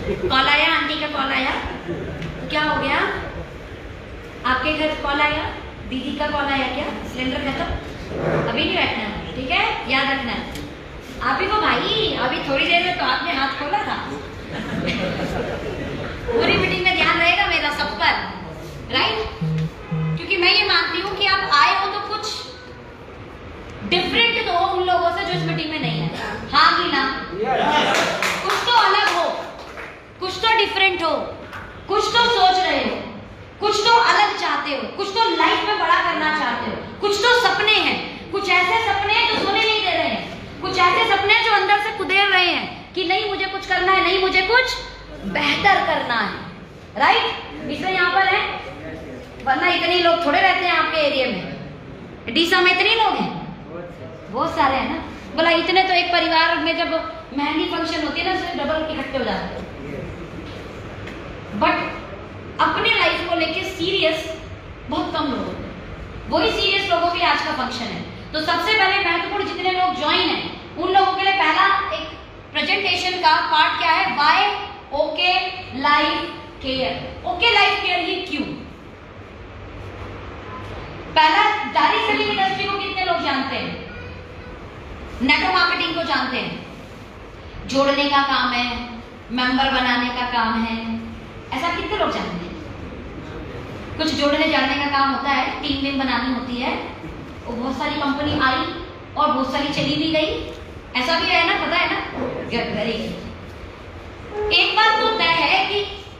Call आया, aunty का call आया, क्या हो गया? आपके घर कॉल आया, दीदी का कॉल आया क्या? सिलेंडर खत्म? अभी नहीं बैठना, ठीक है, याद रखना। आप ही को भाई, अभी थोड़ी देर में तो आपने हाथ खोला था। पूरी मीटिंग में ध्यान रहेगा मेरा सब पर, राइट? क्योंकि मैं ये मानती हूँ कि आप आए हो तो कुछ डिफरेंट दो उन लोगों से जो इस मीटिंग में नहीं है। हाँ कि ना? कुछ तो अलग हो, कुछ तो डिफरेंट हो, कुछ तो सोच रहे हो, कुछ तो अलग चाहते हो, कुछ तो लाइफ में बड़ा करना चाहते हो, कुछ तो सपने हैं, कुछ ऐसे सपने हैं जो सोने नहीं दे रहे हैं, कुछ ऐसे सपने हैं जो अंदर से कुदेर रहे हैं कि नहीं मुझे कुछ करना है, नहीं मुझे कुछ बेहतर करना है, राइट? इसलिए यहाँ पर है, वरना इतने लोग थोड़े रहते हैं आपके एरिया में। डीसा में इतने लोग हैं, बहुत सारे हैं ना। बोला इतने तो एक परिवार में जब मेहंदी फंक्शन होती है ना, उसमें डबल इकट्ठे हो जाते हैं। बट अपने लाइफ को लेके सीरियस बहुत कम लोग होते हैं। वही सीरियस लोगों के लिए आज का फंक्शन है। तो सबसे पहले महत्वपूर्ण जितने लोग ज्वाइन हैं उन लोगों के लिए पहला एक प्रेजेंटेशन का पार्ट क्या है? Why OK life Care. OK life Care ही क्यों? पहला, डायरेक्ट सेलिंग इंडस्ट्री को कितने लोग जानते हैं? नेटवर्क मार्केटिंग को जानते हैं? जोड़ने का काम है, मेंबर बनाने का काम है, ऐसा कितने लोग जानते हैं? कुछ जोड़ने जाने का काम होता है, टीम वीम बनानी होती है, और बहुत सारी कंपनी आई और बहुत सारी चली भी गई, ऐसा भी है ना, पता है ना? वेरी। एक बात तो तय है कि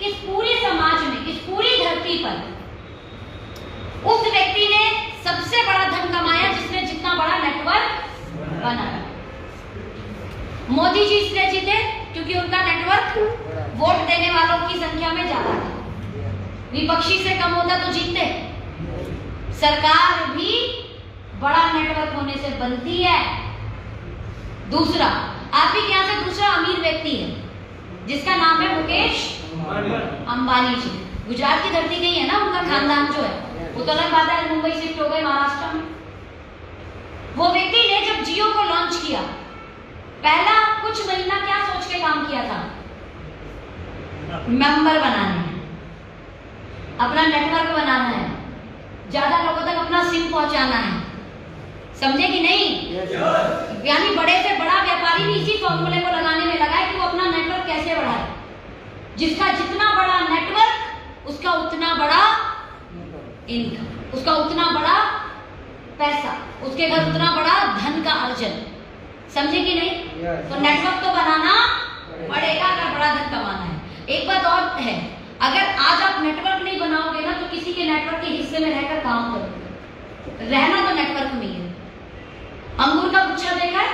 इस पूरे समाज में, इस पूरी धरती पर उस व्यक्ति ने सबसे बड़ा धन कमाया जिसने जितना बड़ा नेटवर्क बनाया। मोदी जी इसलिए जीते क्योंकि उनका नेटवर्क वोट देने वालों की संख्या में ज्यादा था। विपक्षी से कम होता तो जीतते। सरकार भी बड़ा नेटवर्क होने से बनती है। दूसरा, आपके यहाँ से दूसरा अमीर व्यक्ति है जिसका नाम है मुकेश अंबानी जी। गुजरात की धरती गई है ना, उनका खानदान जो है वो तो अलग बात है, मुंबई शिफ्ट हो गए महाराष्ट्र में। वो व्यक्ति ने जब जियो को लॉन्च किया, पहला कुछ महीना क्या सोच के काम किया था? मेंबर बनाने हैं, अपना नेटवर्क बनाना है, ज्यादा लोगों तक अपना सिम पहुंचाना है। समझे कि नहीं? यानी बड़े से बड़ा व्यापारी भी इसी फॉर्मूले को लगाने में लगा है कि वो अपना नेटवर्क कैसे बढ़ाए। जिसका जितना बड़ा नेटवर्क उसका उतना बड़ा इनकम, उसका उतना बड़ा पैसा, उसके घर उतना बड़ा धन का अर्जन। समझे कि नहीं? तो नेटवर्क तो बनाना पड़ेगा अगर बड़ा धन कमाना है। एक बात और है, अगर आज आप नेटवर्क नहीं बनाओगे ना तो किसी के नेटवर्क के हिस्से में रहकर काम करोगे। रहना तो नेटवर्क में ही है। अंगूर का गुच्छा देखा है?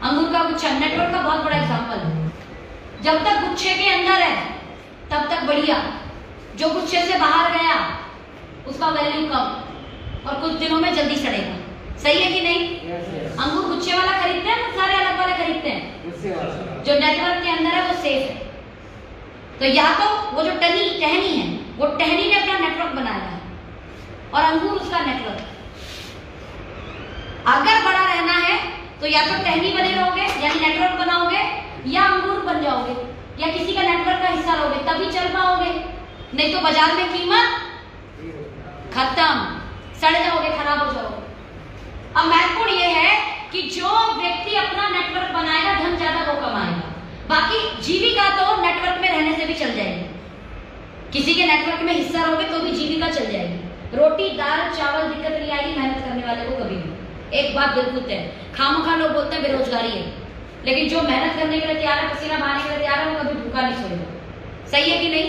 अंगूर का गुच्छा नेटवर्क का बहुत बड़ा एग्जांपल है। जब तक गुच्छे के अंदर है तब तक बढ़िया, जो गुच्छे से बाहर गया उसका वैल्यू कम और कुछ दिनों में जल्दी सड़ेगा। सही है कि नहीं? अंगूर गुच्छे वाला खरीदते हैं, सारे अलग वाले खरीदते हैं। जो नेटवर्क के अंदर है वो सेफ है। तो या तो वो जो टहनी है, वो टहनी ने अपना नेटवर्क बनाया है और अंगूर उसका नेटवर्क। अगर बड़ा रहना है तो या तो टहनी बने रहोगे यानी नेटवर्क बनाओगे, या अंगूर बन जाओगे या किसी का नेटवर्क का हिस्सा लोगे, तभी चल पाओगे। नहीं तो बाजार में कीमत खत्म, सड़ जाओगे, खराब हो जाओगे। अब महत्वपूर्ण ये है कि जो व्यक्ति अपना नेटवर्क बनाएगा धन ज्यादा वो कमाएगा। बाकी जीविका तो नेटवर्क में रहने से भी चल जाएगी। किसी के नेटवर्क में हिस्सा रहोगे तो भी जीविका चल जाएगी। रोटी दाल चावल दिक्कत नहीं आएगी मेहनत करने वाले को कभी भी। एक बात बिल्कुल तय, खामखा लोग बोलते हैं बेरोजगारी है, लेकिन जो मेहनत करने के लिए तैयार है, पसीना बहाने के लिए तैयार है, वो कभी भूखा नहीं सोएगा। सही है कि नहीं?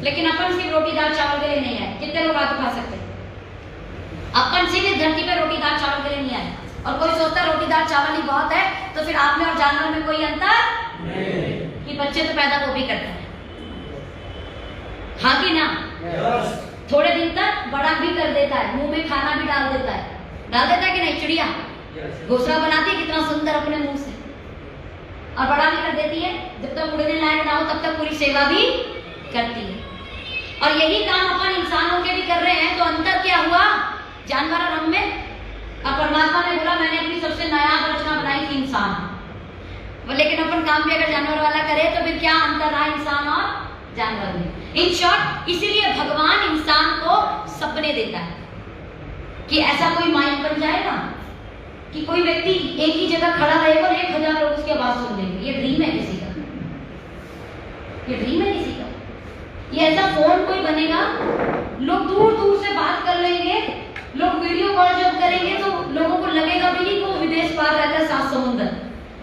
लेकिन अपन सिर्फ रोटी दाल चावल के लिए नहीं आए। कितने लोग रात खा सकते हैं? अपन सिर्फ इस धरती पे रोटी दाल चावल के लिए नहीं आए। और कोई सोचता है रोटी दाल चावल ही बहुत है, तो फिर आप में और जानवर में कोई अंतर नहीं कि बच्चे तो पैदा वो भी करते हैं। हाँ कि ना? थोड़े दिन तक बड़ा भी कर देता है, मुंह में खाना भी डाल देता है कि नहीं? चिड़िया घोंसला बनाती है कितना सुंदर अपने मुंह से, और बड़ा भी कर देती है। जब तक उड़ने लायक ना हो तब तक पूरी सेवा भी करती है। और यही काम अपन इंसानों के भी कर रहे हैं। तो अंतर क्या हुआ जानवर और हम में? अब परमात्मा ने बोला मैंने अपनी सबसे नायाब रचना बनाई थी इंसान। लेकिन अपन काम भी अगर जानवर वाला करे तो फिर क्या अंतर रहा इंसान और जानवर में। इन शॉर्ट, इसीलिए भगवान इंसान को सपने देता है कि ऐसा कोई माइंड बन जाएगा कि कोई व्यक्ति एक ही जगह खड़ा रहेगा और 1000 लोग उसकी आवाज सुन लेंगे। ये ड्रीम है किसी का, ये ड्रीम है किसी का। ये ऐसा फोन कोई बनेगा, लोग दूर दूर से बात कर लेंगे, लोग वीडियो कॉल जब करेंगे तो लोगों को लगेगा भी नहीं कि वो विदेश पार रहता है 7 समुंदर,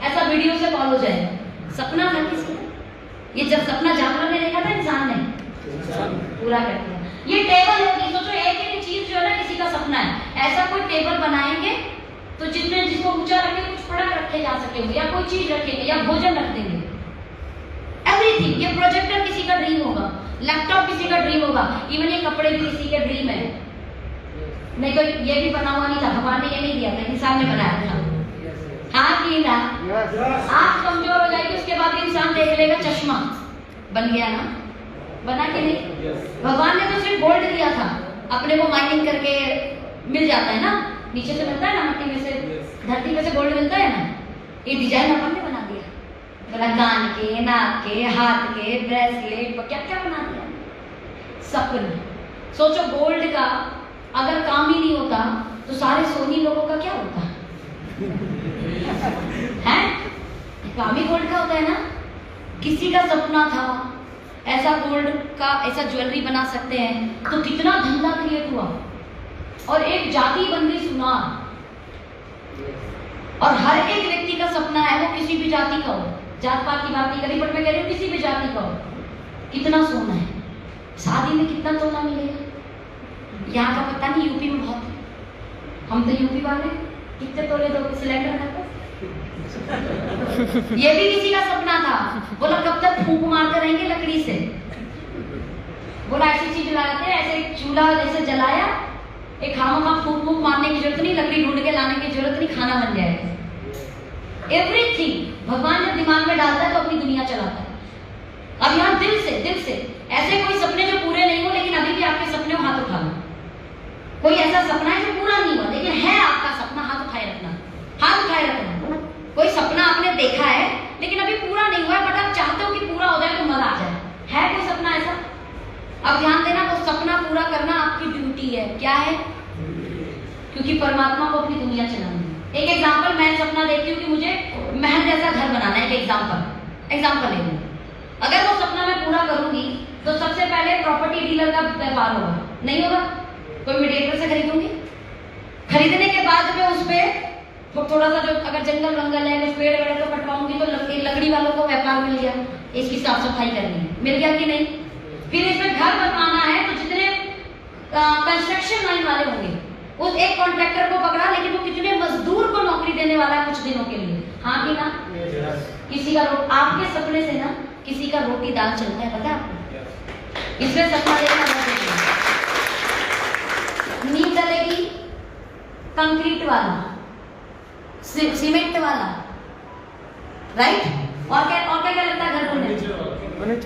ऐसा वीडियो से कॉल हो जाएगा। सपना था किसी का, ये जब सपना जानवर ने देखा था इंसान ने पूरा कर दिया। ये टेबल होगी, सोचो एक एक चीज जो है ना किसी का सपना है। ऐसा कोई टेबल बनाएंगे तो जितने जिसको ऊंचा रखे कुछ प्रोडक्ट रखे जा सकेंगे या कोई चीज रखेंगे या भोजन रख देंगे, एवरीथिंग। ये प्रोजेक्टर किसी का ड्रीम होगा, लैपटॉप किसी का ड्रीम होगा, इवन ये कपड़े भी किसी के ड्रीम है। नहीं तो ये भी बना हुआ नहीं था, भगवान ने ये नहीं दिया था, इंसान ने बनाया था। हाँ कि ना? आँख कमजोर हो जाएगी उसके बाद इंसान देख लेगा चश्मा बन गया ना, बना के नहीं। भगवान ने तो सिर्फ गोल्ड दिया था, अपने को माइनिंग करके मिल जाता है ना, नीचे से मिलता है ना, मिट्टी में से, धरती में से गोल्ड मिलता है ना। ये डिजाइन अपन ने बना दिया, बोला कान के, नाक के, हाथ के, ब्रेसलेट, क्या क्या बना दिया। सपने सोचो, गोल्ड का अगर काम ही नहीं होता तो सारे सोनी लोगों का क्या होता है? काम ही गोल्ड का होता है ना। किसी का सपना था ऐसा गोल्ड का ऐसा ज्वेलरी बना सकते हैं, तो कितना धंधा क्रिएट हुआ और एक जाति बन गई सुनार। और हर एक व्यक्ति का सपना है वो किसी भी जाति का हो, जात पात की बात नहीं करी, बट मैं कह रही हूँ किसी भी जाति का हो। कितना सोना है, शादी में कितना तोला मिलेगा, यहाँ का पता नहीं, यूपी में बहुत है। हम तो यूपी वाले, कितने तोले दो सिलेंडर का? ये भी किसी का सपना था, बोला कब तक फूंक मारते रहेंगे लकड़ी से, बोला ऐसी चीज जलाते हैं, ऐसे चूल्हा जैसे जलाया, एक खामा फूंक फूंक मारने की जरूरत नहीं, लकड़ी ढूंढ के लाने की जरूरत नहीं, खाना बन जाएगा। एवरीथिंग भगवान जब दिमाग में डालता है तो अपनी दुनिया चलाता है। अब यहाँ दिल से ऐसे कोई सपने जो पूरे नहीं हो, लेकिन अभी भी आपके सपने हाथ उठा लो। कोई ऐसा सपना है जो पूरा नहीं हुआ लेकिन है आपका सपना, हाथ उठाए रखना, हाथ उठाए रखना। कोई सपना आपने देखा है लेकिन अभी पूरा नहीं हुआ है, बट आप चाहते हो कि पूरा हो जाए तो मजा आ जाए, है कोई सपना ऐसा? अब ध्यान देना, वो सपना पूरा करना आपकी ड्यूटी है। क्या है? क्योंकि परमात्मा को अपनी दुनिया चलानी है। एक एग्जाम्पल, मैं सपना देखती हूँ कि मुझे महल जैसा घर बनाना है। एक एग्जाम्पल ले लूँ, अगर वो सपना मैं पूरा करूंगी तो सबसे पहले प्रॉपर्टी डीलर का व्यापार होगा, नहीं होगा? कोई मीडिएटर से खरीदूंगी, खरीदने के बाद मैं उस पर थोड़ा सा जो अगर जंगल वंगल है कुछ पेड़ वेड़ तो कटवाऊंगी, तो लकड़ी वालों को व्यापार मिल गया, इसकी साफ सफाई करनी है, मिल गया कि नहीं? फिर इसमें घर बनवाना है तो जितने कंस्ट्रक्शन लाइन वाले होंगे उस एक कॉन्ट्रैक्टर को पकड़ा, लेकिन वो कितने मजदूर को नौकरी देने वाला है कुछ दिनों के लिए, हाँ कि ना? किसी का आपके सपने से ना किसी का रोटी दाल चलता है, पता है आपको? इसमें सपना देखना बहुत जरूरी है। नींव डलेगी कंक्रीट वाला, सीमेंट वाला, राइट? और क्या लगता है घर बनने?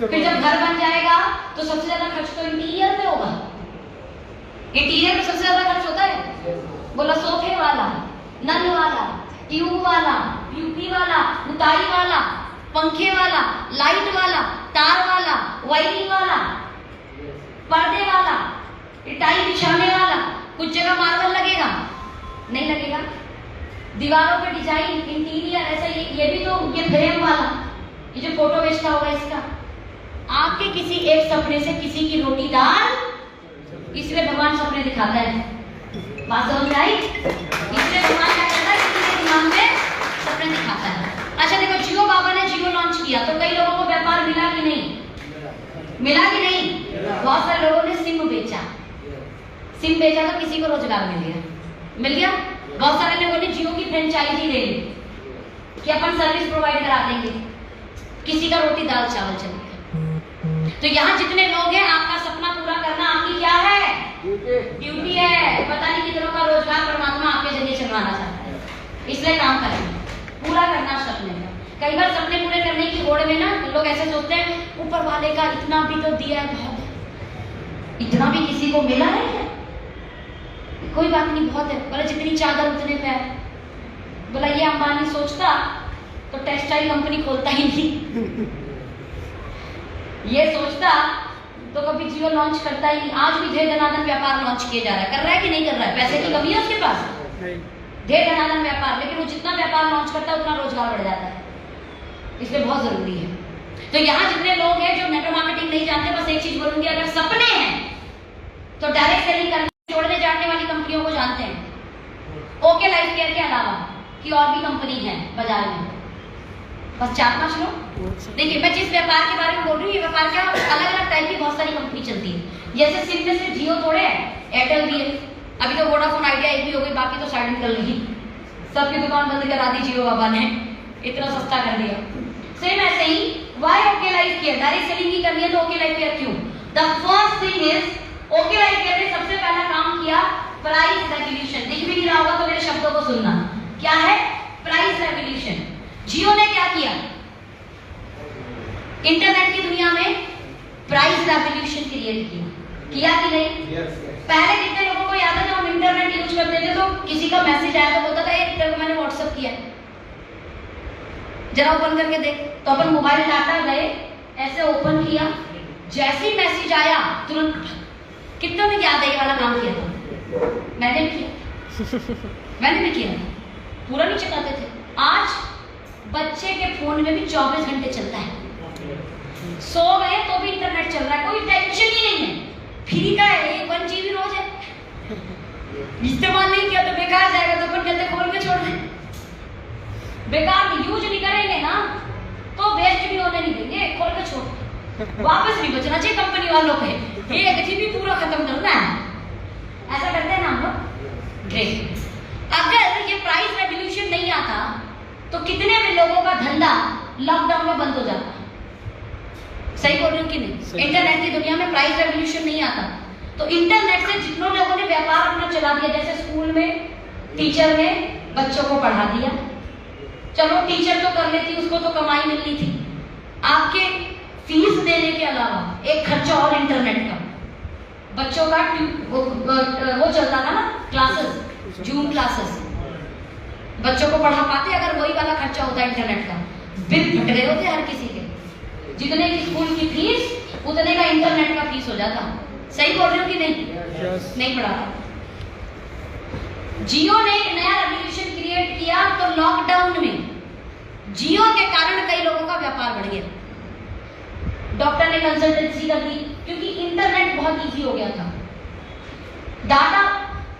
फिर जब घर बन जाएगा तो सबसे ज्यादा खर्च तो इंटीरियर पे होगा। इंटीरियर में सबसे ज्यादा खर्च होता है, बोला सोफे वाला, नल वाला, ट्यूब वाला, पीयूपी वाला, उताई वाला, पंखे वाला, लाइट वाला, तार वाला, वायरिंग वाला, पर्दे वाला, टाइल बिछाने वाला। कुछ जगह मार्बल लगेगा, नहीं लगेगा? दीवारों पे डिजाइन, इंटीरियर, ऐसा ये भी तो, ये फ्रेम वाला, ये जो फोटो बेचता होगा इसका। आपके किसी एक सपने से किसी की रोटी दाल, इसलिए भगवान सपने दिखाता है। बात समझ आई? इसलिए भगवान क्या करता है, किसी के दिमाग में सपने दिखाता है। अच्छा देखो, जियो बाबा ने जियो लॉन्च किया तो कई लोगों को व्यापार मिला कि नहीं? मिला कि नहीं? बहुत सारे लोगों ने सिम बेचा, सिम बेचा तो किसी को रोजगार मिल गया। बहुत सारे लोगों ने जियो की फ्रेंचाइजी ले ली कि अपन सर्विस प्रोवाइड करा देंगे, किसी का रोटी दाल चावल चल गया। तो यहाँ जितने लोग हैं, आपका सपना पूरा करना आपकी क्या है? ड्यूटी है। पता नहीं कितनों का रोजगार परमात्मा आपके जरिए चलवाना चाहता है, इसलिए काम करें, पूरा करना सपने का। कई बार सपने पूरे करने की होड़ में ना लोग ऐसे सोचते हैं, ऊपर वाले का इतना भी तो दिया है, बहुत है, इतना भी किसी को मिला है क्या? कोई बात नहीं, बहुत है। बोला जितनी चादर उतने पैर। बोला ये अंबानी सोचता तो टेक्सटाइल कंपनी खोलता ही नहीं। ये सोचता तो कभी जियो लॉन्च करता ही नहीं। आज भी ढेर धनाधन व्यापार लॉन्च किए जा रहा है, कर रहा है कि नहीं कर रहा है? पैसे की कमी है उसके पास, ढेर धनाधन व्यापार, लेकिन वो जितना व्यापार लॉन्च करता है उतना रोजगार बढ़ जाता है, इसलिए बहुत जरूरी है। तो यहाँ जितने लोग हैं जो नेटवर्क मार्केटिंग नहीं जानते, बस एक चीज बोलूंगी, अगर सपने हैं तो डायरेक्ट सेलिंग करने जोड़ने जाने वाली कंपनियों को जानते हैं। ओके लाइफ केयर के अलावा कि और भी कंपनी है बाजार में, बस 4-5 लोग। देखिए मैं जिस व्यापार के बारे में बोल रही हूँ, ये व्यापार क्या अलग अलग टाइप की बहुत सारी कंपनी चलती है। जैसे सिम में से जियो थोड़े है, एयरटेल भी है, अभी तो वोडाफोन आइडिया एक भी हो गई, बाकी तो साइड निकल रही, सबकी दुकान बंद करा दी जियो बाबा ने, इतना सस्ता कर दिया। सेम ऐसे ही why OK life Care, direct selling ही करनी है तो ओके लाइफ केयर क्यों? The first thing is OK life Care ने सबसे पहला काम किया प्राइस रेवोल्यूशन। दिख भी नहीं रहा होगा तो मेरे शब्दों को सुनना, क्या है? Price revolution. जियो ने क्या किया? इंटरनेट की दुनिया में प्राइस रेवोल्यूशन क्रिएट किया कि नहीं? पहले कितने लोगों को याद है जब हम इंटरनेट यूज करते थे तो किसी का मैसेज आया तो बोलता था ये तेरे को मैंने व्हाट्सएप किया, जरा ओपन करके देख। तो अपन मोबाइल डाटा गए, ऐसे ओपन किया, जैसे ही मैसेज आया तुरंत, कितनों ने याद है ये वाला काम किया था? मैंने भी किया था, पूरा नहीं चलाते थे। आज बच्चे के फोन में भी 24 घंटे चलता है, सो गए तो भी इंटरनेट चल रहा है, कोई टेंशन ही नहीं है, फ्री का है, 1 GB रोज है, इस्तेमाल नहीं किया तो बेकार जाएगा, तो अपन कहते खोल के छोड़ दें। बेकार यूज नहीं करेंगे ना तो वेस्ट भी होने नहीं देंगे, खोल के छोड़, वापस नहीं बचना चाहिए कंपनी वालों पे, 1 GB पूरा खत्म करना है, ऐसा करते हैं ना हम लोग। ग्रेट। अगर ये प्राइस रेवोल्यूशन नहीं आता तो कितने भी लोगों का धंधा लॉकडाउन में बंद हो जाता। सही बोल रही हूँ कि नहीं? इंटरनेट की दुनिया में प्राइस रेवोल्यूशन नहीं आता तो इंटरनेट से जितनों लोगों ने व्यापार अपना चला दिया, जैसे स्कूल में टीचर ने बच्चों को पढ़ा दिया, चलो टीचर तो कर लेती, उसको तो कमाई मिलनी थी, आपके फीस देने के अलावा एक खर्चा और इंटरनेट का, बच्चों का वो चलता था ना क्लासेस, जूम क्लासेस, बच्चों को पढ़ा पाते अगर वही वाला खर्चा होता इंटरनेट का, बिल फट गए होते हर किसी के, जितने की स्कूल की फीस उतने का इंटरनेट का फीस हो जाता। सही बोल रही हो कि नहीं? नहीं पढ़ा। जियो ने एक नया रेवोल्यूशन क्रिएट किया तो लॉकडाउन में जियो के कारण कई लोगों का व्यापार बढ़ गया। डॉक्टर ने कंसल्टेंसी कर दी क्योंकि इंटरनेट बहुत इजी हो गया था, डाटा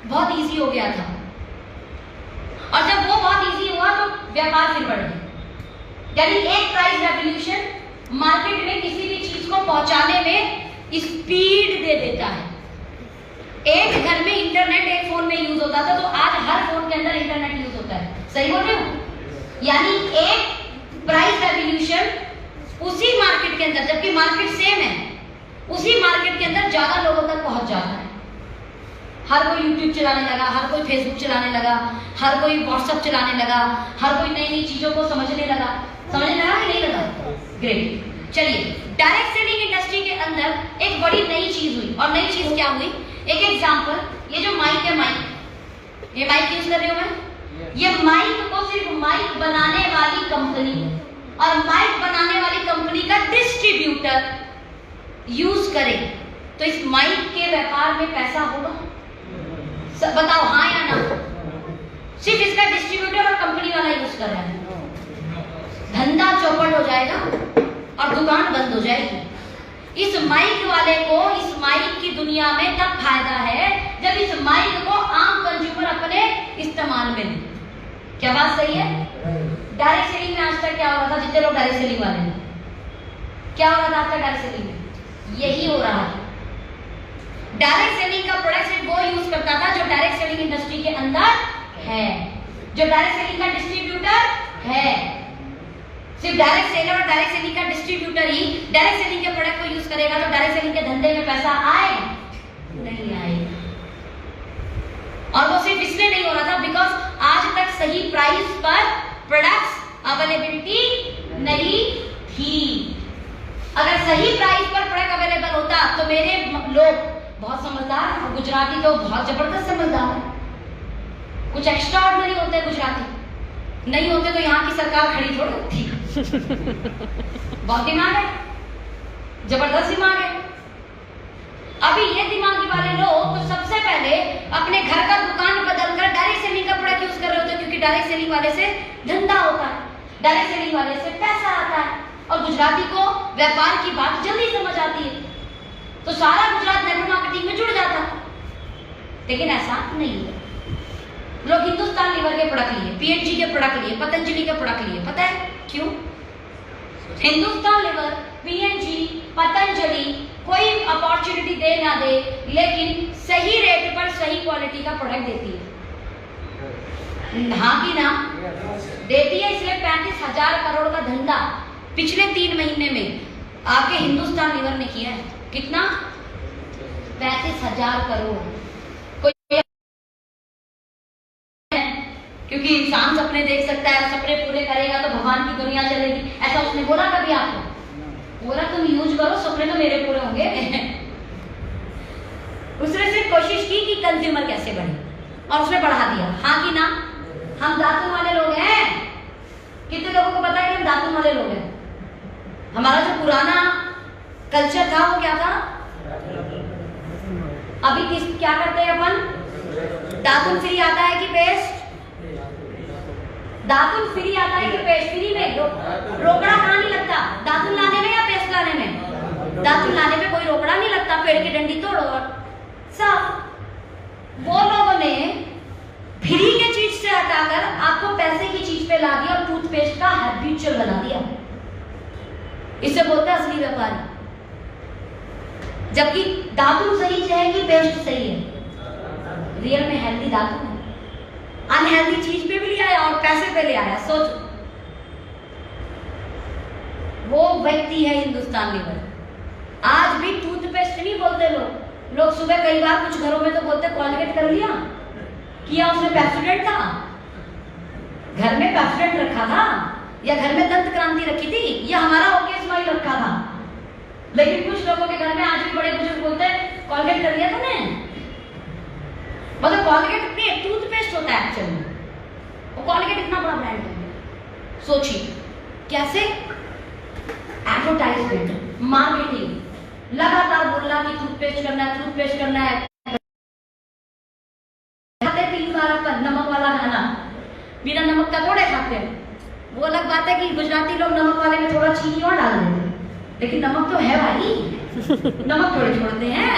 बहुत इजी हो गया था, और जब वो बहुत इजी हुआ तो व्यापार फिर बढ़ गया। यानी एक प्राइस रेवोल्यूशन मार्केट में किसी भी चीज को पहुंचाने में स्पीड दे देता है। एक घर में इंटरनेट एक फोन में यूज होता था तो आज हर फोन के अंदर इंटरनेट यूज होता है। सही बोल रहे हो? यानी एक प्राइस रेवोल्यूशन उसी मार्केट के अंदर, जबकि मार्केट सेम है, उसी मार्केट के अंदर ज्यादा लोगों तक पहुंच जाता है। हर कोई यूट्यूब चलाने लगा, हर कोई फेसबुक चलाने लगा, हर कोई व्हाट्सएप चलाने लगा, हर कोई नई नई चीजों को समझने लगा कि नहीं लगा? ग्रेट। चलिए, डायरेक्ट सेलिंग इंडस्ट्री के अंदर एक बड़ी नई चीज हुई, और नई चीज क्या हुई? एक एग्जांपल, ये जो माइक है, ये माइक यूज कर रही हूं मैं, ये माइक को सिर्फ माइक बनाने वाली कंपनी और माइक बनाने वाली कंपनी का डिस्ट्रीब्यूटर यूज करे तो इस माइक के व्यापार में पैसा होगा? बताओ हाँ या ना? सिर्फ इसका डिस्ट्रीब्यूटर और कंपनी वाला यूज कर रहा है, धंधा चौपट हो जाएगा और दुकान बंद हो जाएगी। इस माइक वाले को इस माइक की दुनिया में तब फायदा है जब इस माइक को आम कंज्यूमर अपने इस्तेमाल में दे। क्या बात सही है? डायरेक्ट सेलिंग में आज तक क्या हो रहा था? जितने लोग डायरेक्ट सेलिंग वाले हैं, क्या हो रहा था आज तक डायरेक्ट सेलिंग में? यही हो रहा है। डायरेक्ट सेलिंग का प्रोडक्ट सिर्फ वो यूज करता था जो डायरेक्ट सेलिंग इंडस्ट्री के अंदर है, जो डायरेक्ट सेलिंग का डिस्ट्रीब्यूटर है। सिर्फ डायरेक्ट सेलर और डायरेक्ट सेलिंग का डिस्ट्रीब्यूटर ही डायरेक्ट सेलिंग के प्रोडक्ट को यूज करेगा तो डायरेक्ट सेलिंग के धंधे में पैसा आए नहीं आएगा। और वो सिर्फ इसलिए नहीं हो रहा था बिकॉज आज तक सही प्राइस पर प्रोडक्ट्स अवेलेबिलिटी नहीं थी। अगर सही प्राइस पर प्रोडक्ट अवेलेबल होता तो मेरे लोग बहुत समझदार, और गुजराती तो बहुत जबरदस्त समझदार है, कुछ एक्स्ट्रा ऑर्डिनरी होते हैं गुजराती, नहीं होते तो यहाँ की सरकार खड़ी थोड़ी होती। बहुत दिमाग है, जबरदस्त दिमाग है। अभी ये दिमागी वाले लोग तो सबसे पहले अपने घर का दुकान बदलकर डायरेक्ट सेलिंग का प्रोडक्ट यूज कर रहे होते हैं, क्योंकि डायरेक्ट सेलिंग वाले से धंधा होता है, डायरेक्ट सेलिंग वाले से पैसा आता है, और गुजराती को व्यापार की बात जल्दी समझ आती है, तो सारा गुजरात नेटवर्क मार्केटिंग में जुड़ जाता है। लेकिन ऐसा नहीं है। लोग हिंदुस्तान लीवर के प्रोडक्ट लिए, पीएनजी के प्रोडक्ट लिए, पतंजलि के प्रोडक्ट लिए, पता है क्यों? हिंदुस्तान लीवर, पीएनजी, पतंजलि कोई अपॉर्चुनिटी दे ना दे, लेकिन सही रेट पर सही क्वालिटी का प्रोडक्ट देती है। हाँ कि ना? देती है। इसलिए 35,000 करोड़ का धंधा पिछले 3 महीने में आपके हिंदुस्तान लीवर ने किया है। कितना? 35,000 करोड़। क्योंकि इंसान सपने देख सकता है, सपने पूरे करेगा तो भगवान की दुनिया चलेगी, ऐसा उसने बोला कभी आपको? बोला तुम यूज करो, सपने तो मेरे पूरे होंगे। उसने सिर्फ कोशिश की कि कंज्यूमर कैसे बढ़े, और उसने बढ़ा दिया। हाँ कि ना? हम दातुन वाले लोग हैं। कितने लोगों को पता है कि हम दातुन वाले लोग हैं? हमारा जो पुराना कल्चर था वो क्या था? अभी क्या करते हैं अपन? दातुन फ्री आता है कि पेस्ट? दातुन फ्री आता है कि पेस्ट? फ्री में रोकड़ा कहाँ नहीं लगता? दातुन लाने में या पेस्ट लाने में? दातुन लाने में कोई रोकड़ा नहीं लगता, पेड़ की डंडी तोड़ो और सब। वो लोगों ने फ्री के चीज से हटाकर आपको पैसे की चीज पे ला दिया और टूथपेस्ट का हैबिचुअल बना दिया। इसे बोलते हैं असली व्यापारी। जबकि दातुन सही है कि पेस्ट सही है? रियल में हेल्दी दातुन है, अनहेल्दी चीज पे भी ले आया और पैसे पे ले आया। सोचो, वो व्यक्ति है हिंदुस्तान लीवर। आज भी टूथपेस्ट नहीं बोलते लोग सुबह कई बार कुछ घरों में तो बोलते कॉलगेट कर लिया, किया उसमें पेप्सोडेंट था, घर में पेप्सोडेंट रखा था, या घर में दंत क्रांति रखी थी, या हमारा ओके स्माइल रखा था। लेकिन कुछ लोगों के घर में आज भी बड़े बुजुर्ग बोलते हैं कॉलगेट कर लिया तुमने। मतलब कॉलगेट अपनी टूथपेस्ट होता है एक्चुअली में, और कॉलगेट इतना बड़ा ब्रांड है। सोचिए कैसे एडवर्टाइजमेंट, मार्केटिंग, लगातार बोलना कि टूथपेस्ट करना है, टूथपेस्ट करना है। 3 बार अपन नमक वाला खाना, बिना नमक का थोड़े खाते हैं। वो अलग बात है कि गुजराती लोग नमक वाले में थोड़ा चीनी और डाल देते हैं, लेकिन नमक तो है भाई, नमक थोड़े छोड़ते हैं।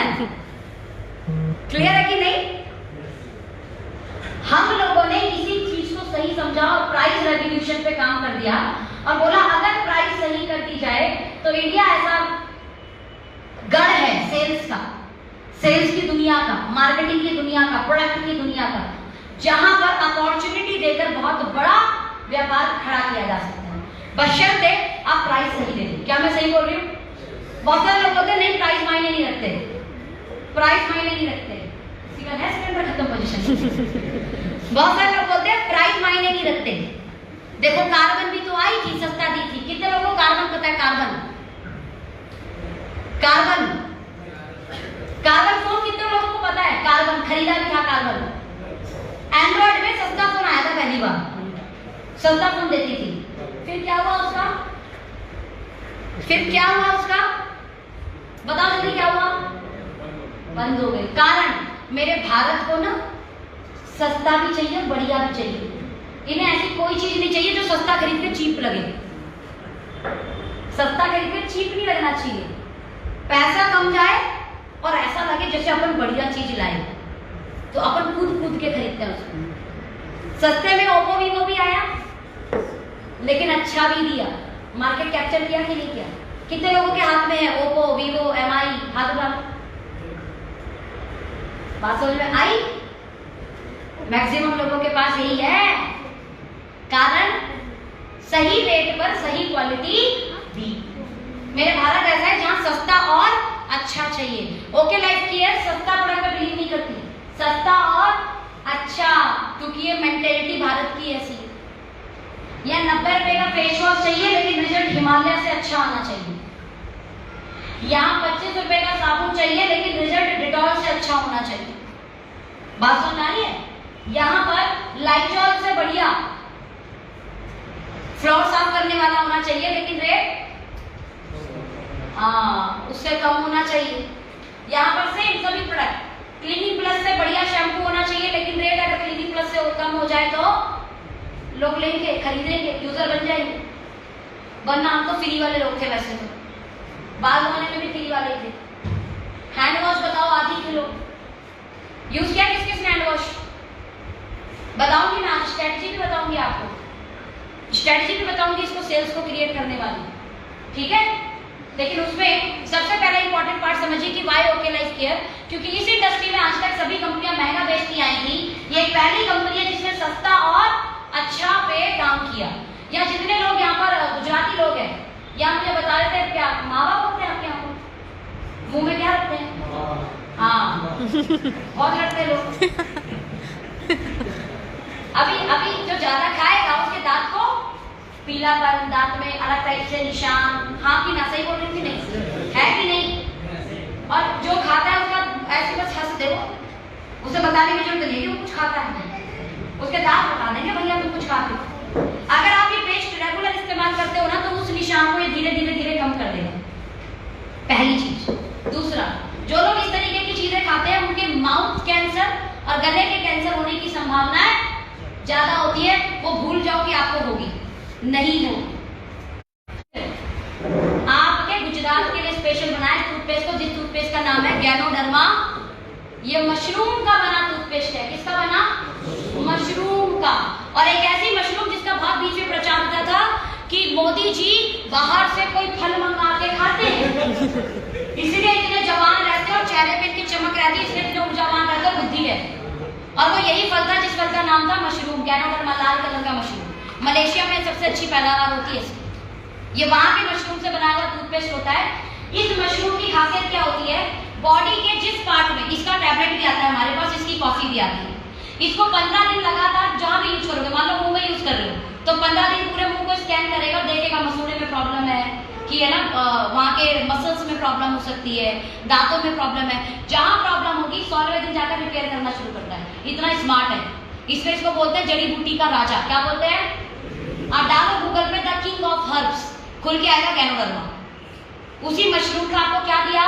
क्लियर है कि नहीं? हम लोगों ने किसी चीज को सही समझा और प्राइस रेवोल्यूशन पे काम कर दिया और बोला अगर प्राइस सही कर दी जाए तो इंडिया ऐसा गढ़ है सेल्स का, सेल्स की दुनिया का, मार्केटिंग की दुनिया का, प्रोडक्ट की दुनिया का, जहां पर अपॉर्चुनिटी देकर बहुत बड़ा व्यापार खड़ा किया जा सकता है, बशर्ते आप प्राइस सही दे दें। क्या मैं सही बोल रही हूँ? बहुत सारे लोग बोलते हैं नहीं प्राइस मायने नहीं रखते, प्राइस मायने नहीं रखते। है सिलेंडर खत्म पोजीशन। बहुत सारे लोग बोलते हैं प्राइस मायने नहीं रखते। देखो कार्बन भी तो आई थी, सस्ता दी थी। कितने लोगों को कार्बन पता है? कार्बन फोन कितने लोगों को पता है? कार्बन खरीदा भी था। कार्बन एंड्रॉइड में सस्ता फोन आया था पहली बार, सस्ता फोन देती थी। फिर क्या हुआ उसका? बताओ जल्दी क्या हुआ? बंद हो गई। कारण मेरे भारत को ना सस्ता भी चाहिए, बढ़िया भी चाहिए। इन्हें ऐसी कोई चीज नहीं चाहिए जो सस्ता खरीद के चीप लगे। सस्ता खरीद के चीप नहीं लगना चाहिए, पैसा कम जाए और ऐसा लगे जैसे अपन बढ़िया चीज लाए, तो अपन कूद के खरीदते हैं उसको। सस्ते में ओप्पो वीवो भी आया, लेकिन अच्छा भी दिया, मार्केट कैप्चर किया कि नहीं किया? कितने लोगों के हाथ में है ओप्पो, वीवो, एमआई? हाथ उठाओ। बात समझ में आई? मैक्सिमम लोगों के पास यही है। कारण सही रेट पर सही क्वालिटी दी। मेरे भारत ऐसा है जहां सस्ता और अच्छा चाहिए। ओके लाइफ केयर सस्ता प्रोडक्ट पर बिलीव नहीं करती, सस्ता और अच्छा, क्योंकि ये मेंटेलिटी भारत की ऐसी है। या 90 रुपए का फेस वॉश चाहिए लेकिन रिजल्ट हिमालय से अच्छा होना चाहिए। यहाँ 25 रुपए का साबुन चाहिए लेकिन रिजल्ट डिटॉल से अच्छा होना चाहिए। बात समझ आ रही है? यहाँ पर लाइजॉल से बढ़िया फ्लोर साफ करने वाला होना चाहिए लेकिन रेट उससे कम होना चाहिए। यहाँ पर सेम सभी प्रोडक्ट, क्लीनिंग प्लस से बढ़िया शैम्पू होना चाहिए लेकिन रेट अगर क्लीनिंग प्लस से कम हो जाए तो लोग लेंगे, खरीदेंगे, यूजर बन जाएंगे। वरना हम तो फ्री वाले लोग थे वैसे तो, बाल धोने में भी फ्री वाले थे। हैंड वॉश बताओ आधी किलो यूज किया किस किसने हैंड वॉश? बताऊंगी ना, स्ट्रेटजी भी बताऊंगी आपको, स्ट्रेटजी भी बताऊंगी इसको सेल्स को क्रिएट करने वाली, ठीक है। लेकिन उसमें सबसे पहला इंपॉर्टेंट पार्ट समझिए कि वाई ओके लाइफ केयर, क्योंकि इस इंडस्ट्री में आज तक सभी कंपनियां महंगा बेचती आई थी। ये पहली कंपनी है जिसने सस्ता और अच्छा पे काम किया। या जितने लोग यहाँ पर गुजराती लोग हैं, या मुझे बता रहे थे क्या मावा बोलते हैं आपके यहाँ को, मुंह में क्या रखते हैं? हाँ बहुत रखते लोग। अभी जो ज्यादा खाएगा उसके दांत को पीलापन, दांत में अलग टाइप से निशान, हाँ कि ना, सही बोल रही थी नहीं है कि नहीं? और जो खाता है उसका ऐसे बस हंस दे, उसे बताने की जरूरत नहीं है कि वो कुछ खाता है, उसके दांत बता देंगे भैया तुम कुछ खाते हो। अगर आप ये पेस्ट रेगुलर इस्तेमाल करते हो ना तो उस निशान को ये धीरे धीरे धीरे कम कर देगा, पहली चीज। दूसरा, जो लोग इस तरीके की चीजें खाते हैं उनके माउथ कैंसर और गले के कैंसर होने की संभावना ज्यादा होती है। वो भूल जाओ कि आपको होगी, नहीं हो। आपके गुजरात के लिए स्पेशल बनाए टूथपेस्ट को, जिस टूथपेस्ट का नाम है गैनोडर्मा। ये मशरूम का बना टूथपेस्ट है। किसका बना? मशरूम का। और एक ऐसी मशरूम जिसका बहुत बीच में प्रचार होता था कि मोदी जी बाहर से कोई फल मंगा के खाते हैं, इसलिए इतने जवान रहते हैं और चेहरे पे इनकी चमक रहती है, इसलिए इतने जवान रहते हैं, बुद्धि है। और वो यही फल था जिस फल का नाम था मशरूम, गैनोडर्मा, लाल कलर का मशरूम। मलेशिया में सबसे अच्छी पैदावार होती है इसकी। ये वहां के मशरूम से बना हुआ टूथपेस्ट होता है। इस मशरूम की खासियत क्या होती है? बॉडी के जिस पार्ट में, इसका टैबलेट भी आता है हमारे पास, इसकी कॉफी भी आती है। इसको 15 दिन लगातार जहां भी यूज करोगे, मान लो मुंह में यूज कर रहे हो तो 15 दिन पूरे मुंह को स्कैन करेगा, देखेगा मसूड़े में प्रॉब्लम है कि है ना, वहां के मसल्स में प्रॉब्लम हो सकती है, दांतों में प्रॉब्लम है। जहां प्रॉब्लम होगी 16वें दिन जाकर रिपेयर करना शुरू करता है। इतना स्मार्ट है। इसको बोलते हैं जड़ी बूटी का राजा। क्या बोलते हैं? आप डालो गूगल पे द किंग ऑफ हर्ब्स, खुल के आएगा गैनोडर्मा। उसी मशरूम का आपको क्या दिया?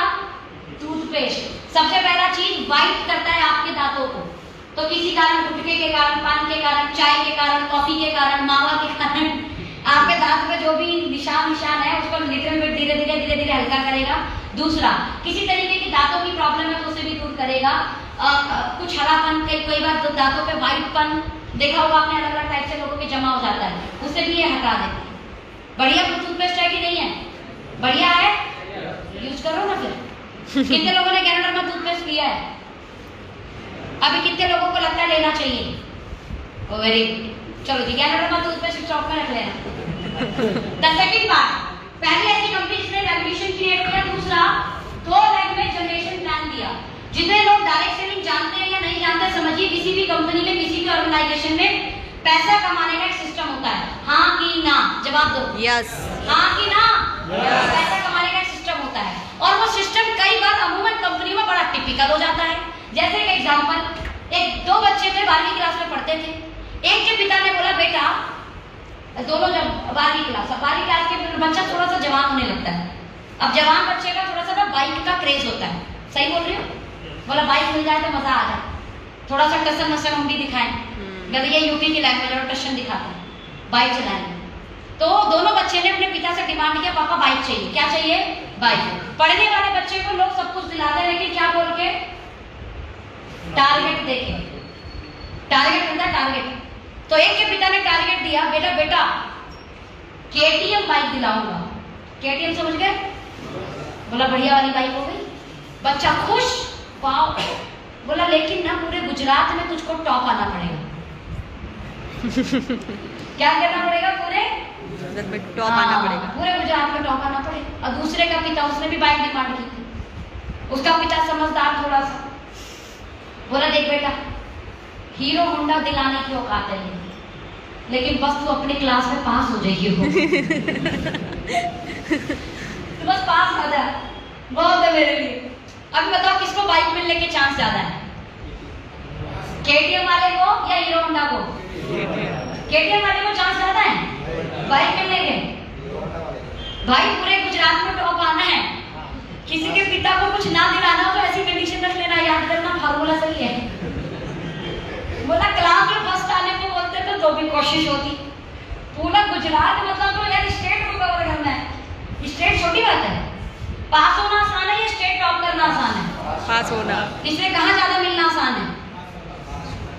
टूथपेस्ट। सबसे पहला चीज वाइट करता है आपके दांतों को। तो किसी कारण, गुटखे के कारण, पान के कारण, चाय के कारण, कॉफी के कारण, मावा के कारण आपके दांत पे जो भी निशान है उसको लिटिल बिट धीरे धीरे हल्का करेगा। दूसरा, किसी तरीके की दांतों की प्रॉब्लम है तो उसे भी दूर करेगा। कुछ हरापन, कई बार तो दांतों पे व्हाइटपन देखा होगा आपने, अलग अलग टाइप से लोगों के जमा हो जाता है, उसे भी ये हटा देती है। बढ़िया टूथपेस्ट है कि नहीं है? बढ़िया है, यूज करो ना फिर। कितने लोगों ने गैनोडर्मा टूथपेस्ट लिया है? अभी कितने लोगों को लगता है लेना चाहिए? वेरी गुड, चलो जी, गैनोडर्मा टूथपेस्ट स्टॉक में रख लेना। द सेकंड पार्ट, पहले ऐसी कंपनी जिसने रेवोल्यूशन क्रिएट किया। दूसरा, 2 लेग में जनरेशन प्लान दिया। जितने लोग डायरेक्ट सेलिंग जानते हैं या नहीं जानते, समझिए किसी भी कंपनी में, किसी भी ऑर्गेनाइजेशन में पैसा कमाने का एक सिस्टम होता है। हाँ कि ना? जवाब दो। यस। हाँ कि ना? पैसा कमाने का एक सिस्टम होता है और वो सिस्टम कई बार अमूमन कंपनी में बड़ा टिपिकल हो जाता है। जैसे एक एग्जांपल, 2 बच्चे थे, 12वीं क्लास में पढ़ते थे। एक के पिता ने बोला, बेटा, दोनों जब 12वीं क्लास के बच्चा थोड़ा सा जवान होने लगता है। अब जवान बच्चे का थोड़ा सा ना बाइक का क्रेज होता है, सही बोल रही हो? बोला बाइक मिल जाए तो मजा आ जाए, थोड़ा सा टसन मसन हम भी दिखाएं। ये यूपी की लैंग्वेज और टशन दिखाते हैं बाइक चलाने। तो दोनों बच्चे ने अपने पिता से डिमांड किया, पापा बाइक चाहिए। क्या चाहिए? बाइक। पढ़ने वाले बच्चे को लोग सब कुछ दिलाते हैं, लेकिन क्या बोल के? टारगेट देके। टारगेट होता है, टारगेट। तो एक के पिता ने टारगेट दिया, बेटा केटीएम बाइक दिलाऊंगा। केटीएम समझ गए? बोला बढ़िया वाली बाइक हो गई। बच्चा खुश, वाह। बोला लेकिन ना पूरे गुजरात में तुझको टॉप आना पड़ेगा। क्या करना पड़ेगा? पूरे टॉप आना पड़ेगा, पूरे गुजरात में टॉप आना पड़ेगा। और दूसरे का पिता, उसने भी बाइक डिमांड की थी। उसका पिता समझदार थोड़ा सा, बोला देख बेटा, हीरो होंडा दिलाने की औकात है, लेकिन बस तू अपने क्लास में पास हो जाइए हो। तो बस पास हो जा, बहुत है मेरे लिए। अभी बताओ किसको बाइक मिलने के चांस ज्यादा है? केटीएम वाले को या हीरो होंडा को? केटीएम वाले को चांस ज्यादा है। बाइक करने गए भाई, पूरे गुजरात में टॉप आना है। किसी के पिता को कुछ ना दिलाना हो तो ऐसी कंडीशन रख लेना, याद करना फार्मूला सही है। बोला क्लास में फर्स्ट आने को बोलते तो भी कोशिश होती। पूरा गुजरात मतलब तो यार स्टेट को कवर करना है। स्टेट छोटी बात है, पास होना आसान है या स्टेट टॉप करना आसान है? पास होना। इसमें कहाँ ज्यादा मिलना आसान है?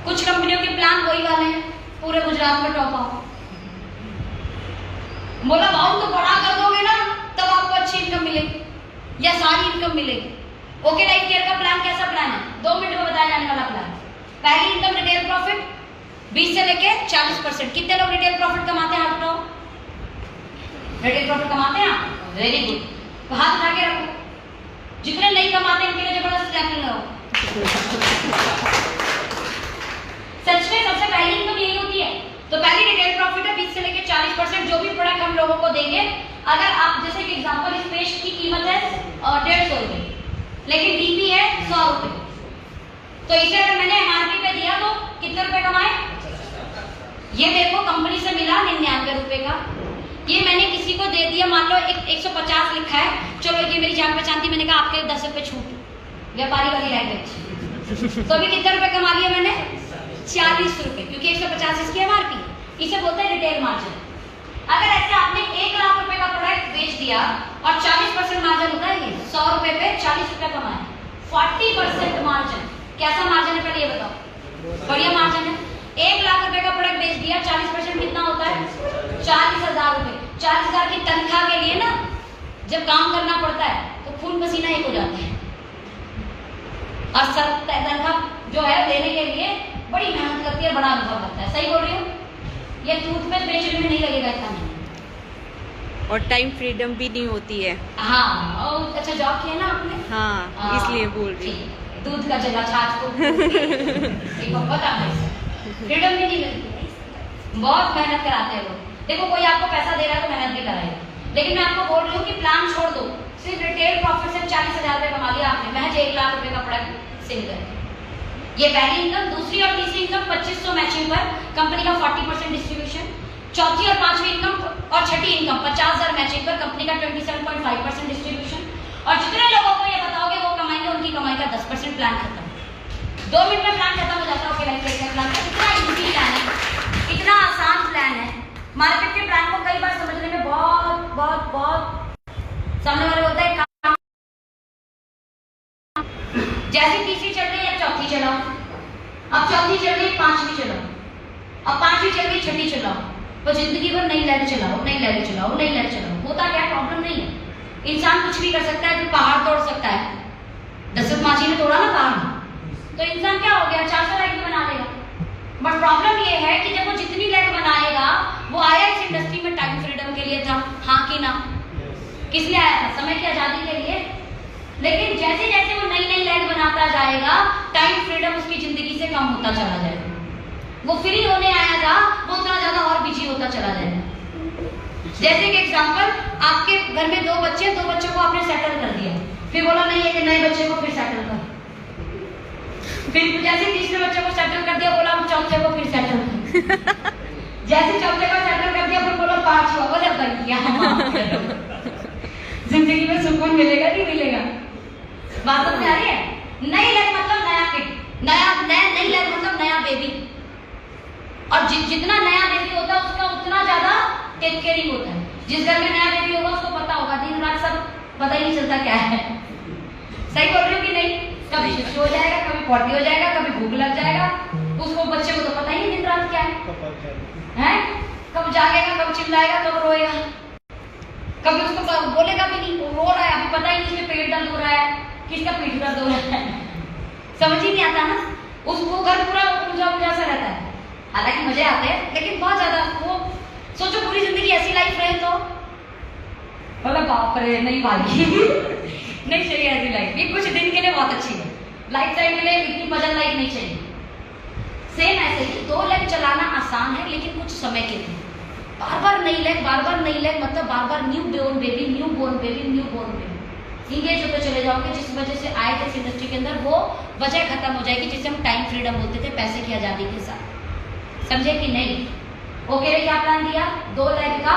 कुछ कंपनियों के प्लान वही वाले हैं, पूरे गुजरात में टॉप आओ। बोला भाव तो बड़ा कर दोगे ना तब आपको अच्छी इनकम मिलेगी या सारी इनकम मिलेगी। ओके लाइफ केयर का प्लान कैसा प्लान है? 2 मिनट में बताया जाने वाला प्लान। पहली इनकम रिटेल प्रॉफिट 20 से लेके 40%। कितने लोग रिटेल प्रॉफिट कमाते हैं? हाथ उठाओ। रिटेल प्रॉफिट कमाते हैं आप? वेरी गुड, तो हाथ उठा के रखो। जितने नहीं कमाते इनके लिए जबरदस्त क्लैपिंग लगाओ। सच में सबसे पहली इनकम यही होती है। तो पहली रिटेल प्रॉफिट है 20 से लेके 40%। जो भी प्रोडक्ट हम लोगों को देंगे, अगर आप जैसे कि एग्जांपल इस पेस्ट की कीमत है 150 रुपए, लेकिन डीपी है 100 रुपए, तो इसे अगर मैंने एमआरपी पे दिया तो कितने रुपए कमाए? ये देखो कंपनी से मिला 99 रुपए का, ये मैंने किसी को दे दिया, मान लो 150 लिखा है, चलो ये मेरी जान पहचान थी, मैंने कहा आपके 10 रुपए छूट, व्यापारी वाली लैंग्वेज। तो अभी कितने रुपए कमा लिए मैंने? 40 रुपए, क्योंकि 150 इसकी एमआरपी, इसे बोलते हैं रिटेल मार्जिन। अगर ऐसे आपने 1 लाख रुपए का प्रोडक्ट बेच दिया और 40% मार्जिन होता है, ये 100 रुपए पे 40 रुपए कमाए, 40% मार्जिन। कैसा मार्जिन है पहले ये बताओ? बढ़िया मार्जिन है। 1 लाख रुपए का प्रोडक्ट बेच दिया, 40% कितना होता है? 40,000 रुपए। 40,000 की तनख्वाह के लिए ना जब काम करना पड़ता है तो खून पसीना एक हो जाता है, और सर तनख्वाह जो है देने के लिए बड़ी मेहनत लगती है, बड़ा अनुभव लगता है। सही बोल रही हूँ? ये टूथपेस्ट बेचने में नहीं लगेगा इतना नहीं। और टाइम फ्रीडम भी नहीं होती है। हाँ, और अच्छा जॉब किया ना आपने? हाँ, इसलिए बोल रही हूँ। दूध का जगह छाछ को पता है, फ्रीडम भी नहीं मिलती है। बहुत मेहनत कराते हैं लोग। देखो कोई आपको पैसा दे रहा है तो मेहनत भी कराएगा, लेकिन मैं आपको बोल रही हूँ कि प्लान छोड़ दो। सिर्फ रिटेल प्रॉफिट से 40,000 रुपए कमा लिया आपने, महज 1 लाख रुपए का प्रोडक्ट सेल करके। ये पहली इनकम। दूसरी और तीसरी इनकम 2500 मैचिंग पर कंपनी का 40% डिस्ट्रीब्यूशन। चौथी और पांचवी इनकम और छठी इनकम 50,000 मैचिंग पर कंपनी का 27.5% डिस्ट्रीब्यूशन। और जितने लोगों को ये बताओगे वो कमाएंगे, उनकी कमाई का 10% प्लान खत्म। 2 मिनट में प्लान खत्म हो जाता है। ओके लाइफ केयर प्लान इतना इजी प्लान है, इतना आसान प्लान है। मार्केट के प्लान को कई बार समझने में बहुत बहुत बहुत सामने वाले होता है। जैसे तीसरी चल रही है, चौथी चलाओ, अब चौथी चल रही है, पांचवी चलाओ, अब पांचवी चल रही, छठी चलाओ, तो जिंदगी भर नई लैड चलाओ, नई लैड चलाओ, नई लैड चलाओ। होता क्या, प्रॉब्लम नहीं है। इंसान कुछ भी कर सकता है, जो पहाड़ तोड़ सकता है। दशरथ मांझी ने तोड़ा ना पहाड़, तो इंसान क्या हो गया, 400 लैड भी बना लेगा। बट प्रॉब्लम ये है कि जब वो जितनी लैड बनाएगा, वो आया इस इंडस्ट्री में टाइम फ्रीडम के लिए था, हाँ कि ना? किस लिए आया था? समय की आजादी के लिए। लेकिन जैसे जैसे वो नई नई लैंड बनाता जाएगा, टाइम फ्रीडम उसकी जिंदगी से कम होता चला जाएगा। वो फ्री होने आया था, वो उतना ज्यादा और बिजी होता चला जाएगा। जैसे कि एग्जांपल, आपके घर में 2 बच्चे, 2 बच्चों को आपने सेटल कर दिया, फिर बोला नहीं एक नए बच्चे को फिर सेटल कर, फिर जैसे तीसरे बच्चे को सेटल कर दिया, बोला चौथे को फिर सेटल कर, जैसे चौथे को सेटल कर दिया, फिर बोला 5वां, बोला बढ़िया। जिंदगी में सुकून मिलेगा नहीं मिलेगा? बात समझ आ रही है? नई लाइफ मतलब नया किड, नई लाइफ मतलब नया बेबी। और जितना नया बेबी होता है उसका उतना ज्यादा टेक केयरिंग होता है। जिस घर में नया बेबी होगा उसको पता होगा, दिन रात सब पता ही नहीं चलता क्या है। सही बोल रही हो कि नहीं? कभी शिफ्ट हो जाएगा, कभी पॉटी हो जाएगा, कभी भूख लग जाएगा, उसको बच्चे को तो पता ही नहीं दिन रात क्या है? कब जागेगा, कब चिल्लाएगा, कब रोएगा, कभी उसको बोलेगा भी नहीं, वो रो रहा है, अभी पता ही नहीं पेट दर्द हो रहा है, किसका पीठ दर्द हो रहा है, समझ ही नहीं आता ना। उसको घर पूरा उलझा उलझा सा रहता है। हालांकि मजे आते हैं, लेकिन बहुत ज्यादा वो सोचो पूरी जिंदगी ऐसी लाइफ रहे तो बोला बाप रे नहीं भाई नहीं चाहिए ऐसी लाइफ। ये कुछ दिन के लिए बहुत अच्छी है, लाइफ टाइम के लिए इतनी मजा लाइफ नहीं चाहिए। सेम ऐसे ही 2 लाइफ चलाना आसान है, लेकिन कुछ समय के लिए। बार बार नई लाइफ, बार बार नई लाइफ मतलब बार बार new born baby, new born baby, new born baby. Engage होते चले जाओगे। जिस वजह से आए थे इस इंडस्ट्री के अंदर, वो वजह खत्म हो जाएगी जिसे हम टाइम फ्रीडम बोलते थे, पैसे की आजादी के साथ। समझे कि नहीं? ओके ने क्या प्लान दिया? 2 लाख का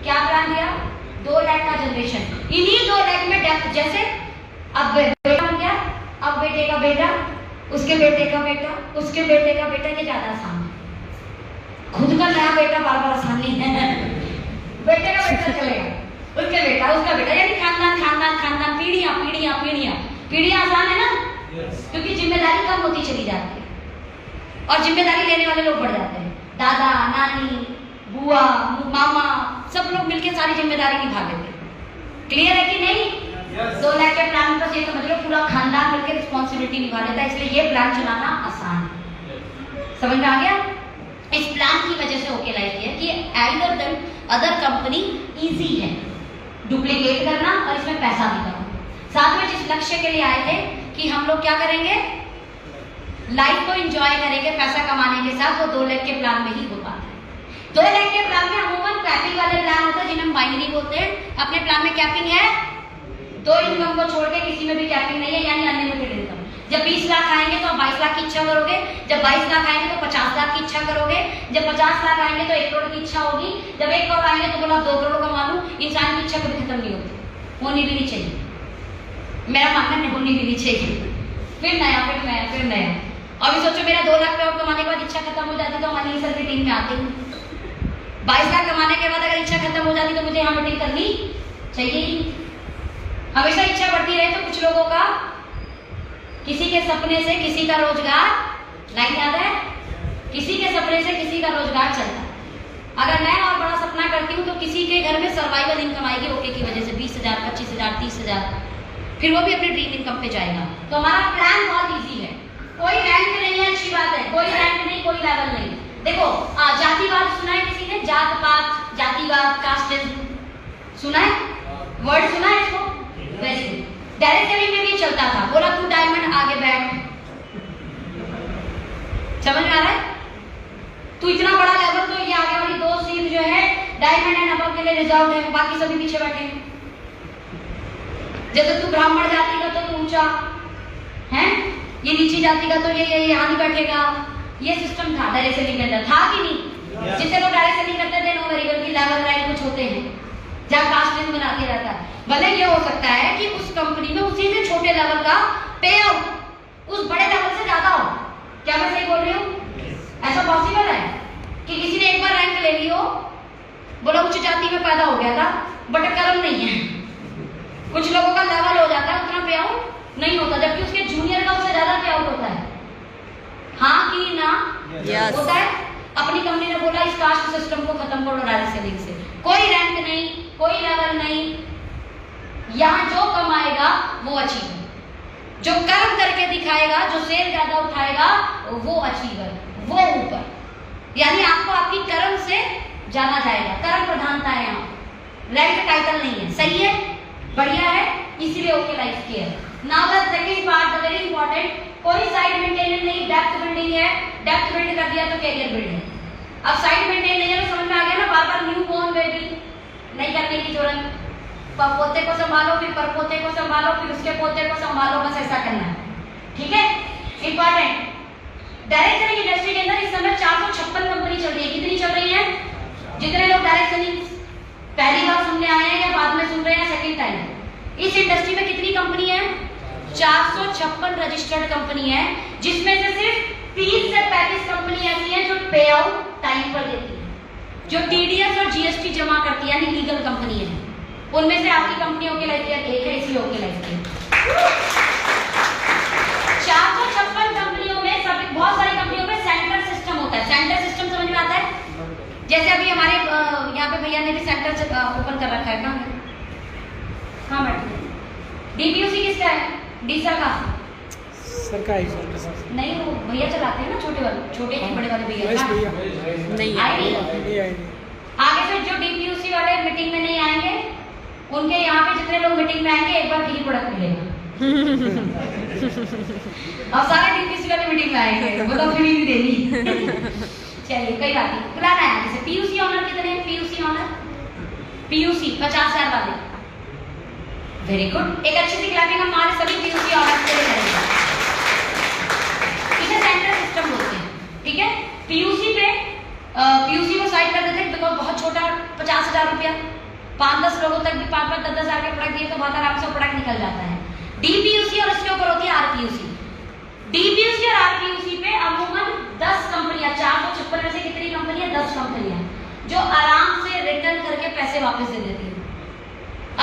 क्या प्लान दिया? 2 लाख का जनरेशन। इन्हीं 2 लाख में डेप्थ, जैसे अब बेटा बन गया, अब बेटे का बेटा, उसके बेटे का बेटा, उसके बेटे का बेटा, ये ज्यादा आसान है। खुद का नया बेटा बार बार आसान नहीं है। बेटे का बेटा चलेगा, उसके बेटा, उसका बेटा, यानी खानदान खानदान खानदान, पीढ़ियां पीढ़ियां पीढ़ियां। पीढ़ियां आसान है ना, क्योंकि जिम्मेदारी कम होती चली जाती है और जिम्मेदारी लेने वाले लोग बढ़ जाते हैं। दादा, नानी, बुआ, मामा, सब लोग मिलकर सारी जिम्मेदारी निभा लेते हैं। क्लियर है कि नहीं? 2 लाख के प्लान में बस ये समझ लो पूरा खानदान मिलकर रिस्पॉन्सिबिलिटी निभा लेता है, इसलिए ये प्लान चलाना आसान है। समझ में आ गया? इस प्लान की वजह से ओके लाइफ है कि either then other company easy है डुप्लीकेट करना और इसमें पैसा भी करना। साथ में जिस लक्ष्य के लिए आए थे कि हम लोग क्या करेंगे, लाइफ को एंजॉय करेंगे पैसा कमाने के साथ, वो 2 लाख के प्लान में ही हो पाता है। 2 लाख के प्लान में अमूमन कैपिंग वाले प्लान होते हैं जिन्हें हम बाइनरी बोलते हैं। अपने प्लान में कैपिंग है, 2 इनकम को छोड़ के किसी में भी कैपिंग नहीं है, यानी अनलिमिटेड इनकम। जब 20 लाख आएंगे तो 22 लाख की इच्छा करोगे, जब 22 लाख आएंगे तो 50 लाख की इच्छा करोगे, जब 50 लाख आएंगे तो 1 करोड़ की इच्छा होगी, जब 1 करोड़ आएंगे तो बोला 2 करोड़ कमा लूं। इंसान की इच्छा कभी खत्म नहीं होती, होनी भी नहीं चाहिए। मेरा मानना है होनी भी नहीं चाहिए। फिर नया, फिर नया, फिर नया। अभी सोचो मेरा 2 लाख रुपए कमाने के बाद इच्छा खत्म हो जाती तो हमारी सर की टीम में आती हूँ। 22 लाख कमाने के बाद अगर इच्छा खत्म हो जाती तो मुझे यहाँ मीटिंग करनी चाहिए ही। हमेशा इच्छा बढ़ती रहे तो कुछ लोगों का किसी के सपने से किसी का रोजगार, लाइन याद है, किसी के सपने से किसी का रोजगार चलता है। अगर मैं और बड़ा सपना करती हूँ तो किसी के घर में सर्वाइवल इनकम आएगी ओके की वजह से 20,000, 25,000, 30,000, फिर वो भी अपने ड्रीम इनकम पे जाएगा। तो हमारा प्लान बहुत इजी है, कोई रैंक नहीं है, अच्छी बात है, कोई रैंक नहीं, कोई लेवल नहीं। देखो जातिवाद सुना है किसी ने? जात पात, जातिवाद, कास्टिज्म सुना है? वर्ड सुना है इसको? Very good. डायरेक्ट सेलिंग में भी चलता था, बोला तू डायमंड आगे बैठ। समझ में आ रहा है? तू इतना बड़ा लेवल, तो ये आगे वाली 2 सीट जो है डायमंड एंड अबव के लिए रिजर्व है, बाकी सभी पीछे बैठे हैं। जैसे तू ब्राह्मण जाति का तो तू ऊंचा है, ये नीची जाति का तो ये यहाँ नहीं बैठेगा। ये सिस्टम था डायरेक्ट सेलिंग के अंदर, था कि नहीं? जितने लोग डायरेक्ट सेलिंग करते थे नो वेरी वेल की लेवल रैंक कुछ होते हैं जहाँ कास्टिंग बना के रहता है। भले ये हो सकता है कि उस कंपनी में उसी से छोटे लेवल का पे आउट उस बड़े लेवल से ज्यादा हो। क्या मैं सही बोल रही हूँ? ऐसा पॉसिबल है कि किसी ने एक बार रैंक ले ली हो, बोला उच्च जाति में पैदा हो गया था, बट कर्म नहीं है। कुछ लोगों का लेवल हो जाता है, उतना पे आउट नहीं होता, जबकि उसके जूनियर का उससे ज्यादा पे आउट होता है। हाँ कि ना? yes. होता है। अपनी कंपनी ने बोला इस कास्ट सिस्टम को खत्म करो डायरेक्ट सेलिंग से, कोई रैंक नहीं, कोई लेवल नहीं, यहाँ जो कमाएगा वो अचीवर, जो कर्म करके दिखाएगा, जो शेयर ज्यादा उठाएगा वो अचीवर, वो ऊपर। यानी आपको आपकी कर्म से जाना जाएगा, कर्म प्रधानता है यहाँ, रैंक टाइटल नहीं है। सही है, बढ़िया है, इसीलिए OK life care. Now the second part, the very important, कोई साइड मेंटेनेंस नहीं, डेप्थ बिल्डिंग है। डेप्थ बिल्ड कर दिया तो कैरियर बिल्ड है। अब साइड मेंटेन नहीं है तो समझ में आ गया ना, बार बार न्यू बॉर्न बेबी नहीं करने की जरूरत। पोते को संभालो, फिर परपोते को संभालो, फिर उसके पोते को संभालो, बस ऐसा करना है। ठीक है, इंपॉर्टेंट। डायरेक्ट सेलिंग इंडस्ट्री के अंदर इस समय 456 कंपनी चल रही है। कितनी चल रही है? जितने लोग डायरेक्ट सेलिंग पहली बार सुनने आए हैं या बाद में सुन रहे हैं सेकंड टाइम, इस इंडस्ट्री में कितनी कंपनी है? 456 रजिस्टर्ड कंपनी है, जिसमें से सिर्फ 30 से 35 कंपनी ऐसी है जो पे आउट टाइम पर देती है, जो टीडीएस और जीएसटी जमा करती है, यानी लीगल कंपनी है। उनमें से आपकी कंपनी ओके लाइफ केयर एक है, इसलिए ओके लाइफ केयर। 456 कंपनियों में बहुत सारी कंपनियों में सेंटर सिस्टम होता है। सेंटर सिस्टम समझ में आता है? जैसे अभी हमारे यहाँ पे भैया ने भी सेंटर ओपन कर रखा है। कहाँ बैठे? डीपीयूसी किसका है? डीसा का सरकारी नहीं, वो भैया चलाते हैं ना, छोटे वाले, छोटे के बड़े वाले भैया नहीं आए। आगे से जो डीपीयूसी वाले मीटिंग में नहीं आएंगे, उनके यहाँ पे जितने लोग मीटिंग में आएंगे एक बार फ्री प्रोडक्ट मिलेगा। और सारे डीपीयूसी वाले मीटिंग में आएंगे, वो तो फ्री नहीं देनी। चलिए कोई बात नहीं, बुलाना है। जैसे पीयूसी ऑनर कितने हैं? पीयूसी ऑनर, पीयूसी 50,000 वाले, वेरी गुड। एक अच्छी सी क्लैपिंग हम हमारे सभी पीयूसी ऑनर के लिए करेंगे। इसे सेंट्रल सिस्टम बोलते हैं, ठीक है। पीयूसी पे पीयूसी को साइड कर देते हैं बिकॉज बहुत छोटा 50,000 रुपया, 5-10 लोगों तक भी 5-5, 10-10 हज़ार के प्रोडक्ट दिए तो बहुत आराम से प्रोडक्ट निकल जाता है। डीपीयूसी और उसके ऊपर होती है आरपीयूसी। डीपीयूसी और आरपीयूसी पे अमूमन 10 कंपनियां, 456 में से कितनी कंपनियां? 10 कंपनियां जो आराम से रिटर्न करके पैसे वापस दे देती है।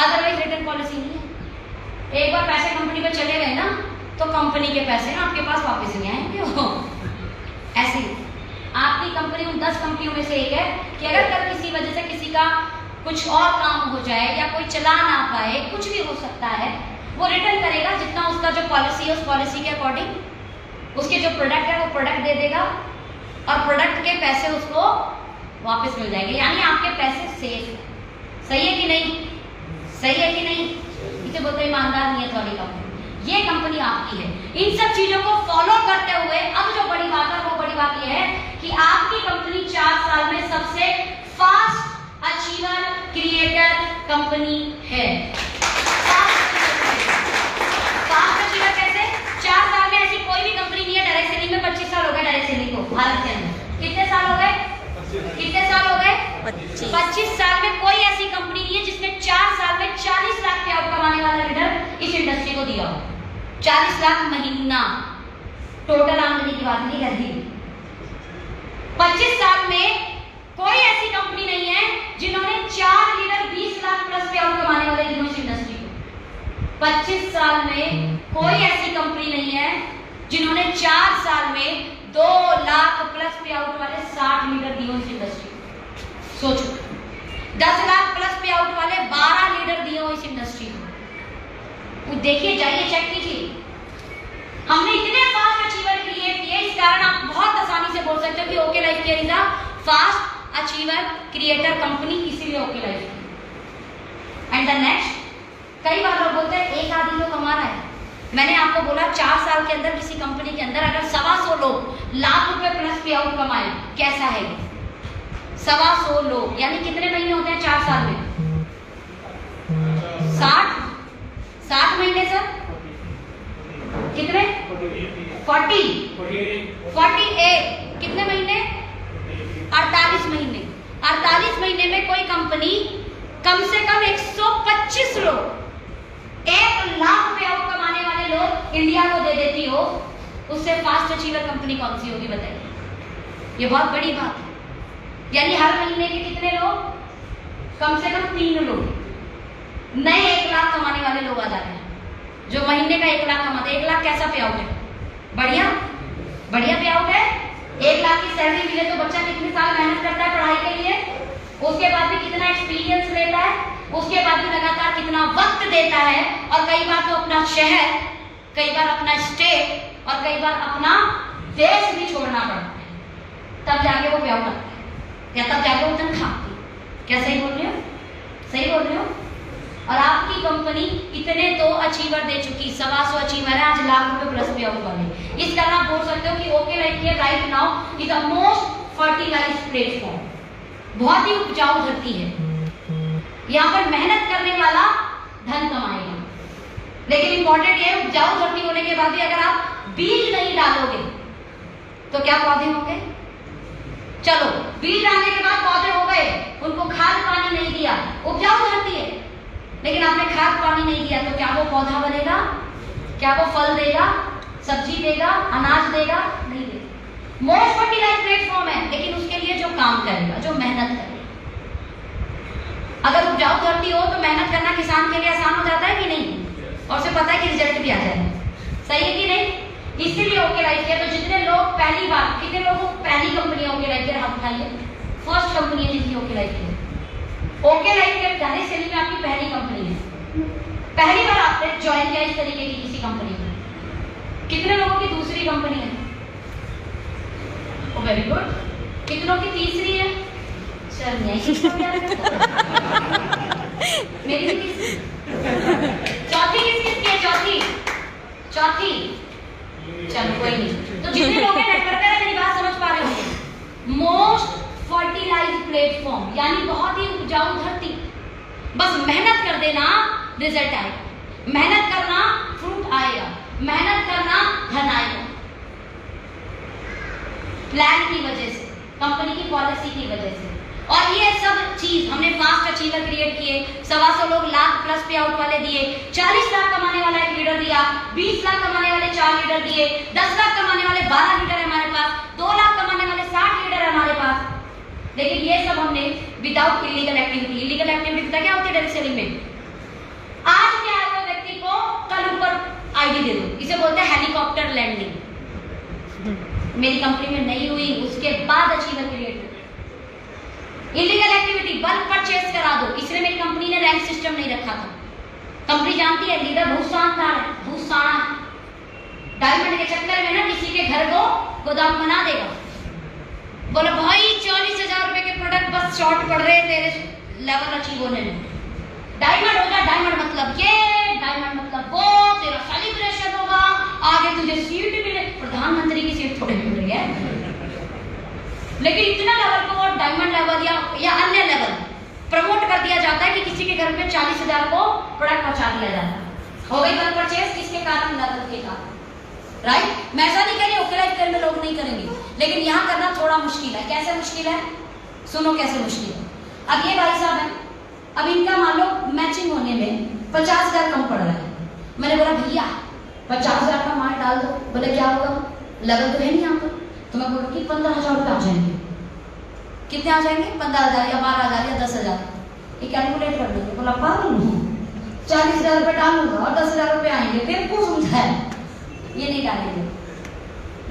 अदरवाइज रिटर्न पॉलिसी नहीं है। एक बार पैसे कंपनी में चले गए ना तो कंपनी के पैसे आपके पास वापस नहीं आएंगे। ऐसे ही आपकी कंपनी उन 10 कंपनियों में से एक है कि अगर कल किसी वजह से किसी का कुछ और काम हो जाए या कोई चला ना पाए, कुछ भी हो सकता है, वो रिटर्न करेगा जितना उसका जो पॉलिसी है उस पॉलिसी के अकॉर्डिंग उसके जो प्रोडक्ट है वो प्रोडक्ट दे देगा और प्रोडक्ट के पैसे उसको वापस मिल जाएंगे, यानी आपके पैसे सेफ है। सही है कि नहीं? सही है कि नहीं? इसे बोलते ईमानदार नियत वाली कंपनी। ये कंपनी आपकी है। इन सब चीजों को फॉलो करते हुए अब जो बड़ी बात है वो बड़ी बात यह है कि आपकी कंपनी 4 साल में सबसे फास्ट अचीवर क्रिएटर कंपनी है। फास्ट अचीवर कैसे? 4 साल में ऐसी कोई भी कंपनी नहीं है। डायरेक्ट सेलिंग में 25 साल हो गए डायरेक्ट सेलिंग को भारत के अंदर। कितने साल हो गए? कितने साल हो गए? 25 साल में कोई ऐसी कंपनी नहीं है जिसने 4 साल में 40 लाख पे आउट कमाने वाला लीडर इस इंडस्ट्री को दिया हो। 40 लाख महीना, टोटल आमदनी की बात नहीं कर रही। 25 साल में कोई ऐसी कंपनी नहीं है जिन्होंने 4 लीडर 20 लाख प्लस पे आउट कमाने वाले लीडर इस इंडस्ट्री को। 25 साल में कोई ऐसी कंपनी नहीं है जिन्होंने 4 साल में 2 लाख प्लस पे आउट वाले 60 लीडर दिए इस इंडस्ट्री को। सोचो, 10 लाख प्लस पे आउट वाले 12 लीडर दिए हो इस इंडस्ट्री को। देखिए, जाइए चेक कीजिए। हमने इतने फास्ट अचीवर क्रिएट किए, इस कारण आप बहुत आसानी से बोल सकते हो कि okay life Care is a fast achiever creator company, इसीलिए OK Life. And the next, कई बार लोग बोलते हैं एक आदमी तो कमा रहा है। मैंने आपको बोला 4 साल के अंदर किसी कंपनी के अंदर अगर 125 लोग लाख रुपए प्लस पे आउट कमाए, कैसा है? 125 लोग यानी कितने महीने होते हैं 4 साल में? 60 महीने सर, कितने? 48 कितने महीने? 48 महीने। 48 महीने में कोई कंपनी कम से कम 125 लोग 1 लाख पे आउट कमाने वाले लोग इंडिया को दे देती हो, उससे फास्ट अचीवर कंपनी कौन सी होगी बताइए? ये बहुत बड़ी बात है। यानी हर महीने के कितने लोग? कम से कम 3 लोग नए 1 लाख कमाने वाले लोग आ जाते हैं जो महीने का 1 लाख कमाते हैं। 1 लाख कैसा पे आउट है? बढ़िया बढ़िया पे आउट है। 1 लाख की सैलरी मिले तो बच्चा कितने साल मेहनत करता है पढ़ाई के लिए, उसके बाद भी कितना एक्सपीरियंस लेता है, उसके बाद भी लगातार कितना वक्त देता है, और कई बार तो अपना शहर, कई बार अपना स्टेट और कई बार अपना देश भी छोड़ना पड़ता है, तब जाके वो पे आउट आता है या तब जाके वो तनख्वाह। क्या सही बोल रही हो? सही बोल रही हो? और आपकी कंपनी इतने तो अचीवर दे चुकी, 125 अचीवर है आज लाख रुपए प्लस पे आउट वाले। इस तरह आप बोल सकते हो कि okay life care right now is the most fertilised platform. बहुत ही उपजाऊ धरती है, यहाँ पर मेहनत करने वाला धन कमाएगा। लेकिन इंपॉर्टेंट ये, उपजाऊ धरती होने के बाद भी अगर आप बीज नहीं डालोगे तो क्या पौधे होंगे? चलो, बीज डालने के बाद पौधे हो गए, उनको खाद पानी नहीं दिया, उपजाऊ धरती है लेकिन आपने खाद पानी नहीं दिया, तो क्या वो पौधा बनेगा? क्या वो फल देगा, सब्जी देगा, अनाज देगा? नहीं देगा। मोस्ट फर्टिलाइज्ड प्लेटफॉर्म है, लेकिन उसके लिए जो काम करेगा, जो मेहनत करेगा। अगर उपजाऊ धरती हो तो मेहनत करना किसान के लिए आसान हो जाता है कि नहीं? और उसे पता है कि रिजल्ट भी आ जाएगा। सही है कि नहीं? इसीलिए ओके लाइफ केयर, तो जितने लोग पहली बार, कितने लोगों को पहली कंपनी ओके लाइफ केयर हाथ उठाइए? फर्स्ट कंपनी है जिसकी okay life Care. OK life Care direct selling में आपकी पहली कंपनी है। पहली बार आपने ज्वाइन किया इस तरीके की किसी कंपनी में। कितने लोगों की दूसरी कंपनी है? Very good. कितनों की तीसरी है? चल मेरी तीसरी। चौथी किसकी है? चौथी। चलो कोई नहीं। तो जितने लोग नेटवर्कर है मेरी बात समझ पा रहे होंगे। मोस्ट फर्टिलाइज्ड प्लेटफॉर्म यानी बहुत ही उपजाऊ धरती। बस मेहनत कर देना, रिजल्ट आएगा। मेहनत करना, फ्रूट आएगा। मेहनत करना, धन आएगा। प्लान की वजह से कंपनी की पॉलिसी की वजह से। और ये सब चीज हमने फास्ट अचीवर क्रिएट किए, 125 लोग लाख प्लस पे आउट वाले दिए, 40 लाख कमाने वाला एक लीडर दिया, 20 लाख कमाने वाले 4 लीडर दिए, 10 लाख कमाने वाले 12 लीडर है हमारे पास, 2 लाख कमाने वाले 60 लीडर है हमारे पास। लेकिन ये सब हमने without illegal activity. Illegal activity पता क्या होती है डायरेक्ट सेलिंग में? आज के आए हुए व्यक्ति को कल ऊपर आईडी दे दो, इसे बोलते हैं हेलीकॉप्टर लैंडिंग। मेरी कंपनी में नहीं हुई, उसके बाद अचीवर क्रिएट हुई। इलीगल एक्टिविटी, बल्क परचेज करा दो, इसलिए मेरी कंपनी ने रैंक सिस्टम नहीं रखा था। कंपनी जानती है लीडर बहुत शानदार है, बहुत साना है, डायमंड के चक्कर में ना किसी के घर को गोदाम बना देगा। बोला भाई 40,000 रुपए के प्रोडक्ट बस शॉर्ट पड़ रहे तेरे लेवल अचीव होने में। डायमंड होगा, डायमंड मतलब ये, डायमंड मतलब वो, तेरा सेलिब्रेशन होगा, आगे तुझे सीट मिले। प्रधानमंत्री की सीट थोड़ी मिल रही है, लेकिन इतना लेवल को डायमंड लेवल या अन्य लेवल प्रमोट कर दिया जाता है कि किसी के घर में 40,000 को प्रोडक्ट पहुंचा दिया जाता है। हो गई बल्क परचेज, किसके कारण? लेवल के कारण, राइट? मैं ऐसा नहीं कह रही ओकेलाइट करने लोग नहीं करेंगे, लेकिन यहाँ करना थोड़ा मुश्किल है। कैसे मुश्किल है? सुनो कैसे मुश्किल है। अब ये भाई साहब है, अब इनका मान लो मैचिंग होने में 50,000 कम पड़ रहा है। मैंने बोला भैया 50,000 का माल डाल दो। बोले क्या होगा? लेवल तो है नहीं यहाँ पर। तो मैं बोलूँ कि 15,000 रुपये आ जाएंगे। कितने आ जाएंगे? 15,000 या 12,000 या 10,000। ये कैलकुलेट कर लो। बोला पागल हूँ, 40,000 रुपये डालूंगा और 10,000 रुपये आएंगे, फिर कुछ समझा है, ये नहीं डालेंगे।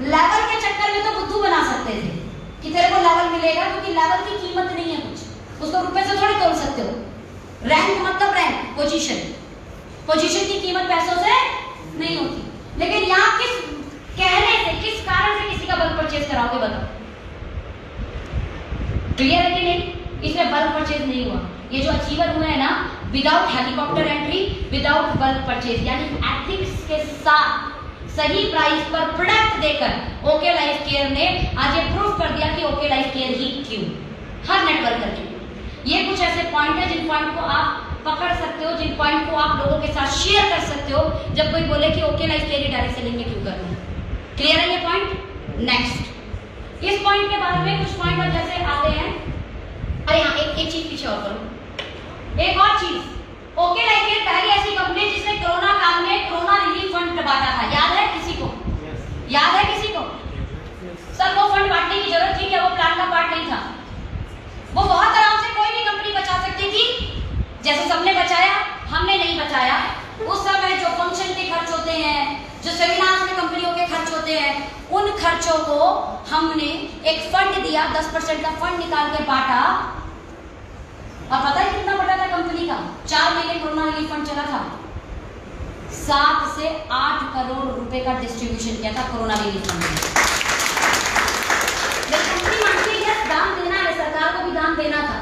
लेवल के चक्कर में तो बुद्धू बना सकते थे कि तेरे को लेवल मिलेगा, क्योंकि लेवल की कीमत नहीं है कुछ, उसको रुपए से थोड़ी तोल सकते हो। रैंक मतलब रैंक, पोजीशन, पोजीशन की कीमत पैसों से नहीं होती। लेकिन यहाँ किस कहने से, किस कारण से किसी का बल्क परचेज कराओगे? बताओ, क्लियर है कि नहीं? इसमें बल्क परचेज नहीं हुआ। ये जो अचीवर हुए हैं ना, without helicopter entry, without bulk purchase, यानी एथिक्स के साथ सही प्राइस पर प्रोडक्ट देकर ओके लाइफ केयर ने आज ये प्रूफ कर दिया कि ओके लाइफ केयर ही क्यों, हर नेटवर्कर के। ये कुछ ऐसे पॉइंट है जिन पॉइंट को आप पकड़ सकते हो, जिन पॉइंट को आप लोगों के साथ शेयर कर सकते हो जब कोई बोले कि okay life Care direct selling में क्यों करना है। क्लियर है ये पॉइंट? नेक्स्ट, इस पॉइंट के बाद में कुछ पॉइंट और जैसे आते हैं। अरे हाँ, एक चीज पीछे और करो, एक और चीज। ओके लाइफ केयर पहली ऐसी कंपनी जिसने कोरोना काल में कोरोना रिलीफ फंड बांटा था। याद है किसी को? याद है किसी को? सर वो फंड बांटने की जरूरत थी क्या? वो प्लान का पार्ट नहीं था। वो बहुत आराम से कोई भी कंपनी बचा सकती थी, जैसे सबने बचाया, हमने नहीं बचाया। उस समय जो फंक्शन के खर्च होते हैं, जो सेमिनार में कंपनियों के खर्च होते हैं, उन खर्चों को हमने एक फंड दिया, 10% का फंड निकाल के बांटा। और पता है कितना बड़ा था कंपनी का? 4 महीने कोरोना रिलीफ फंड चला था, 7 से 8 करोड़ रुपए का डिस्ट्रीब्यूशन किया था कोरोना रिलीफ फंड। कंपनी मानती है दान देना है, सरकार को भी दान देना था,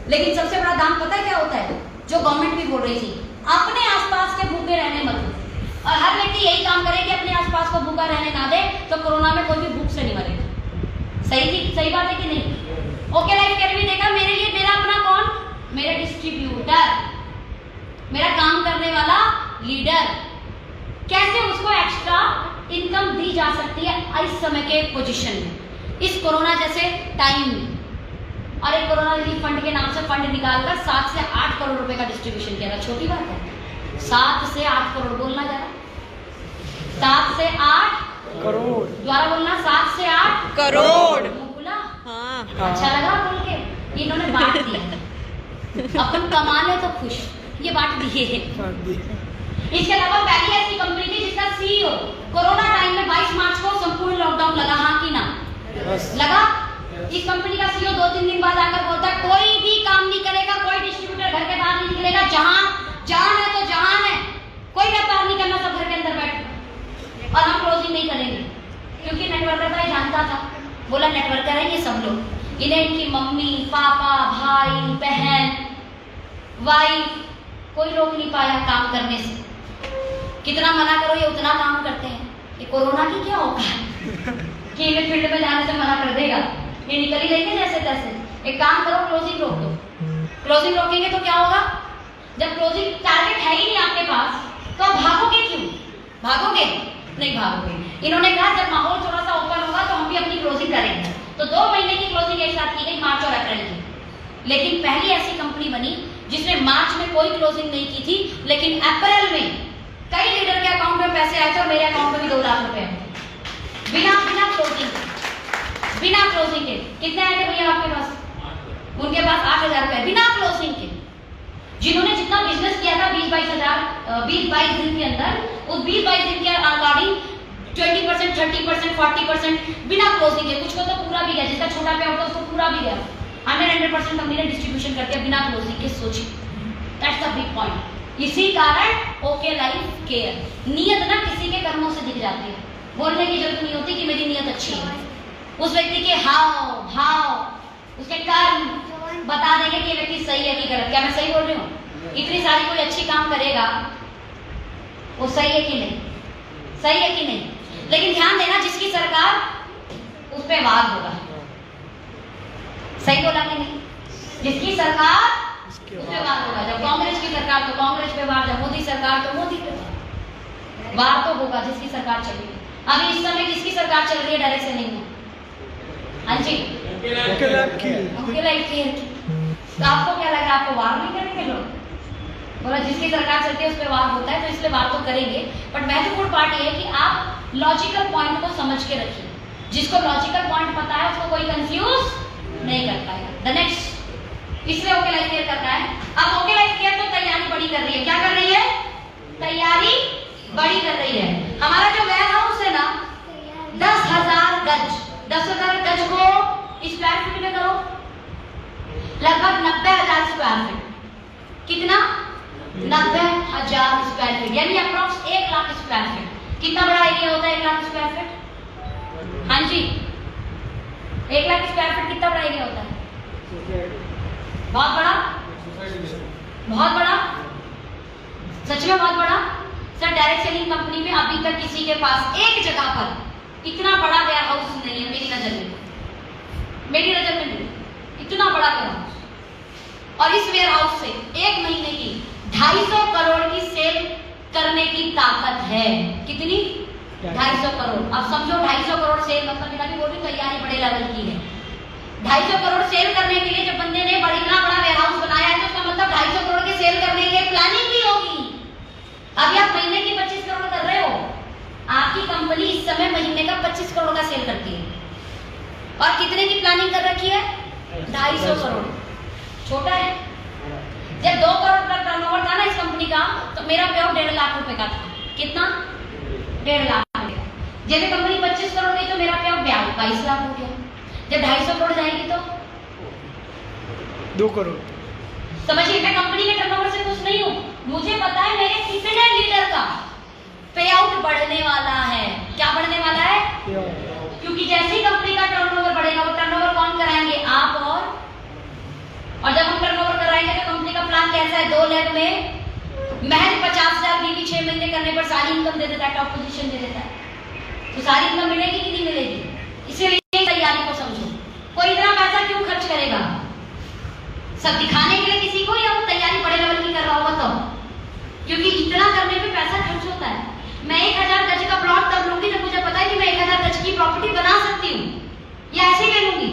लेकिन सबसे बड़ा दान पता है क्या होता है? जो गवर्नमेंट भी बोल रही थी, अपने आसपास के भूखे रहने मत दो। और हर व्यक्ति यही काम करे कि अपने आसपास को भूखा रहने ना दे, तो कोरोना में कोई भी भूख से नहीं मरेगा। सही बात है कि नहीं? ओके लाइफ केयर भी देखा मेरे लिए, मेरा अपना कौन? मेरा डिस्ट्रीब्यूटर, मेरा काम करने वाला लीडर, कैसे उसको एक्स्ट्रा इनकम दी जा सकती है इस समय के पोजीशन में, इस कोरोना जैसे टाइम में। और एक कोरोना रिलीफ फंड के नाम से फंड निकालकर 7 से 8 करोड़ रुपए का डिस्ट्रीब्यूशन किया था। छोटी बात है? 7 से 8 करोड़ बोलना जरा, 7 से 8 करोड़, द्वारा बोलना, 7 से 8 करोड़। बोला? हाँ। अच्छा लगा बोल के? इन्होंने बांट दिया, अपन कमा ले तो खुश, ये बांट दिए। इसके अलावा पहली ऐसी कंपनी थी जिसका सीईओ कोरोना टाइम में 22 मार्च को संपूर्ण लॉकडाउन लगा, हाँ कि ना? लगा। इस कंपनी का सीईओ 2-3 दिन बाद आकर बोलता है कोई भी काम नहीं करेगा, कोई डिस्ट्रीब्यूटर घर के बाहर नहीं निकलेगा, जहां जान है तो जहान है, कोई व्यापार नहीं करना, सब घर के अंदर बैठ, और हम क्लोजिंग नहीं करेंगे। क्योंकि नेटवर्कर था, जानता था, बोला नेटवर्कर है ये सब लोग, इन्हें इनकी मम्मी पापा भाई बहन वाइफ कोई रोक नहीं पाया काम करने से। कितना मना करो ये उतना काम करते हैं। ये कोरोना की क्या होगा कि इन्हें फील्ड में जाने से मना कर देगा, ये निकल ही लेंगे जैसे तैसे। एक काम करो, क्लोजिंग रोक दो। क्लोजिंग रोकेंगे तो क्या होगा? जब क्लोजिंग टारगेट है ही नहीं आपके पास, तो आप भागोगे क्यों? भागोगे नहीं, भागोगे। इन्होंने कहा जब माहौल थोड़ा सा ओपन होगा तो हम भी अपनी क्लोजिंग करेंगे। तो 2 महीने की क्लोजिंग एक साथ की गई, मार्च और अप्रैल की। लेकिन पहली ऐसी कंपनी बनी जिसने मार्च में कोई क्लोजिंग नहीं की थी, लेकिन अप्रैल में कई लीडर के अकाउंट में पैसे आए थे और मेरे अकाउंट में भी 2 लाख रुपए आए थे, बिना क्लोजिंग के। कितने आए थे भैया आपके पास? उनके पास 8,000 रुपए बिना क्लोजिंग के। जिन्होंने जितना बिजनेस किया था 20-22 दिन के अंदर, उस 20-22 दिन के अकॉर्डिंग 20%, 30%, 40% बिना क्लोजिंग के। कुछ को तो पूरा भी गया, जिसका छोटा पे आउट उसको पूरा भी गया। 100% कंपनी ने डिस्ट्रीब्यूशन करके बिना क्लोजिंग के। सोचिए, दैट्स द बिग पॉइंट। इसी कारण ओके लाइफ केयर। नियत ना किसी के कर्मों से दिख जाती है, बोलने की जरूरत नहीं होती कि मेरी नियत अच्छी है। उस व्यक्ति के हाव भाव, उसके कर्म बता देंगे कि ये व्यक्ति सही है कि गलत। क्या मैं सही बोल रही हूँ? इतनी सारी कोई अच्छी काम करेगा, वो सही है कि नहीं? सही है कि नहीं? लेकिन ध्यान देना, जिसकी सरकार उस पर वाद होगा। सही बोला कि नहीं? जिसकी सरकार उस पर वाद होगा। जब कांग्रेस की सरकार तो कांग्रेस पे वाद, जब मोदी सरकार तो मोदी पे वाद तो होगा। जिसकी सरकार चल रही है अभी इस समय, किसकी सरकार चल रही है? डायरेक्ट सेलिंग में। हाँ जी, तो आपको क्या लग रहा है? आपको वार नहीं करेंगे लोग? बोला जिसकी सरकार चलती है उस पर वार होता है, तो इसलिए वार तो करेंगे। बट महत्वपूर्ण पार्ट ये है कि आप लॉजिकल पॉइंट को समझ के रखिए। जिसको लॉजिकल पॉइंट पता है उसको कोई कंफ्यूज नहीं कर पाएगा। द नेक्स्ट, इसलिए ओके लाइफ केयर करना है। अब ओके लाइफ केयर तो तैयारी बड़ी कर रही है। क्या कर रही है? तैयारी बड़ी कर रही है। हमारा जो वेयर हाउस है ना, 10,000 गज, 10,000 गज को स्क्वायर फीट में करो, लगभग 90,000 स्क्वायर फीट। कितना? 90,000 स्क्वायर फीट, यानी अप्रॉक्स 1 लाख स्क्वायर फीट। कितना बड़ा एरिया होता है 1 लाख स्क्वायर फीट? हाँ जी, 1 लाख स्क्वायर फीट कितना बड़ा एरिया होता है? बहुत बड़ा, बहुत बड़ा, सच में बहुत बड़ा। सर डायरेक्ट सेलिंग कंपनी में अभी तक किसी के पास एक जगह पर इतना बड़ा वेयर हाउस नहीं है, मेरी नजर में नहीं, इतना बड़ा वेयर हाउस। और इस वेयर हाउस से 1 महीने की 250 करोड़ की सेल करने की ताकत है। कितनी? 250 करोड़। अब समझो 250 करोड़ सेल, मतलब बिना भी बोल रही, तैयारी बड़े लेवल की है। 250 करोड़ सेल करने के लिए जब बंदे ने इतना बड़ा वेयर हाउस बनाया है, तो उसका मतलब 250 करोड़ के सेल करने के प्लानिंग भी होगी। अभी आप महीने की 25 करोड़ कर रहे हो, आपकी कंपनी इस समय महीने का 25 करोड़ का सेल करती है। और कितने की प्लानिंग कर रखी है? 250 करोड़। छोटा है। जब 2 करोड़ का टर्नओवर था ना इस कंपनी का, तो मेरा पे आउट 1.5 लाख रुपए का था। कितना? 1.5 लाख रुपए। जब कंपनी 25 करोड़ गई तो मेरा पे आउट 22 लाख हो गया। जब 250 करोड़ जाएगी तो 2 करोड़। समझिए, मैं कंपनी के टर्नओवर से खुश नहीं हूँ। मुझे पता है मेरे कितने लीडर का पे आउट बढ़ने वाला है। क्या बढ़ने वाला है? क्योंकि जैसे ही कंपनी का टर्नओवर बढ़ेगा, वो टर्नओवर कौन कराएंगे? आप और जब हम टर्नओवर कराएंगे तो कंपनी का प्लान कैसा है? 2 लैख में महज 50,000 बीवी 6 महीने करने पर सारी इनकम दे देता है, टॉप पोजीशन दे देता है। तो सारी इनकम मिलेगी कि नहीं मिलेगी? इसीलिए तैयारी को समझो। कोई इतना पैसा क्यों खर्च करेगा? सब दिखाने के लिए किसी को, या वो तैयारी बड़े लेवल की कर रहा होगा? तो क्योंकि इतना करने पे पैसा खर्च होता है। मैं 1,000 गज का प्लॉट तब लूंगी जब मुझे पता है कि मैं 1,000 गज की प्रॉपर्टी बना सकती हूँ, या ऐसे ले लूंगी।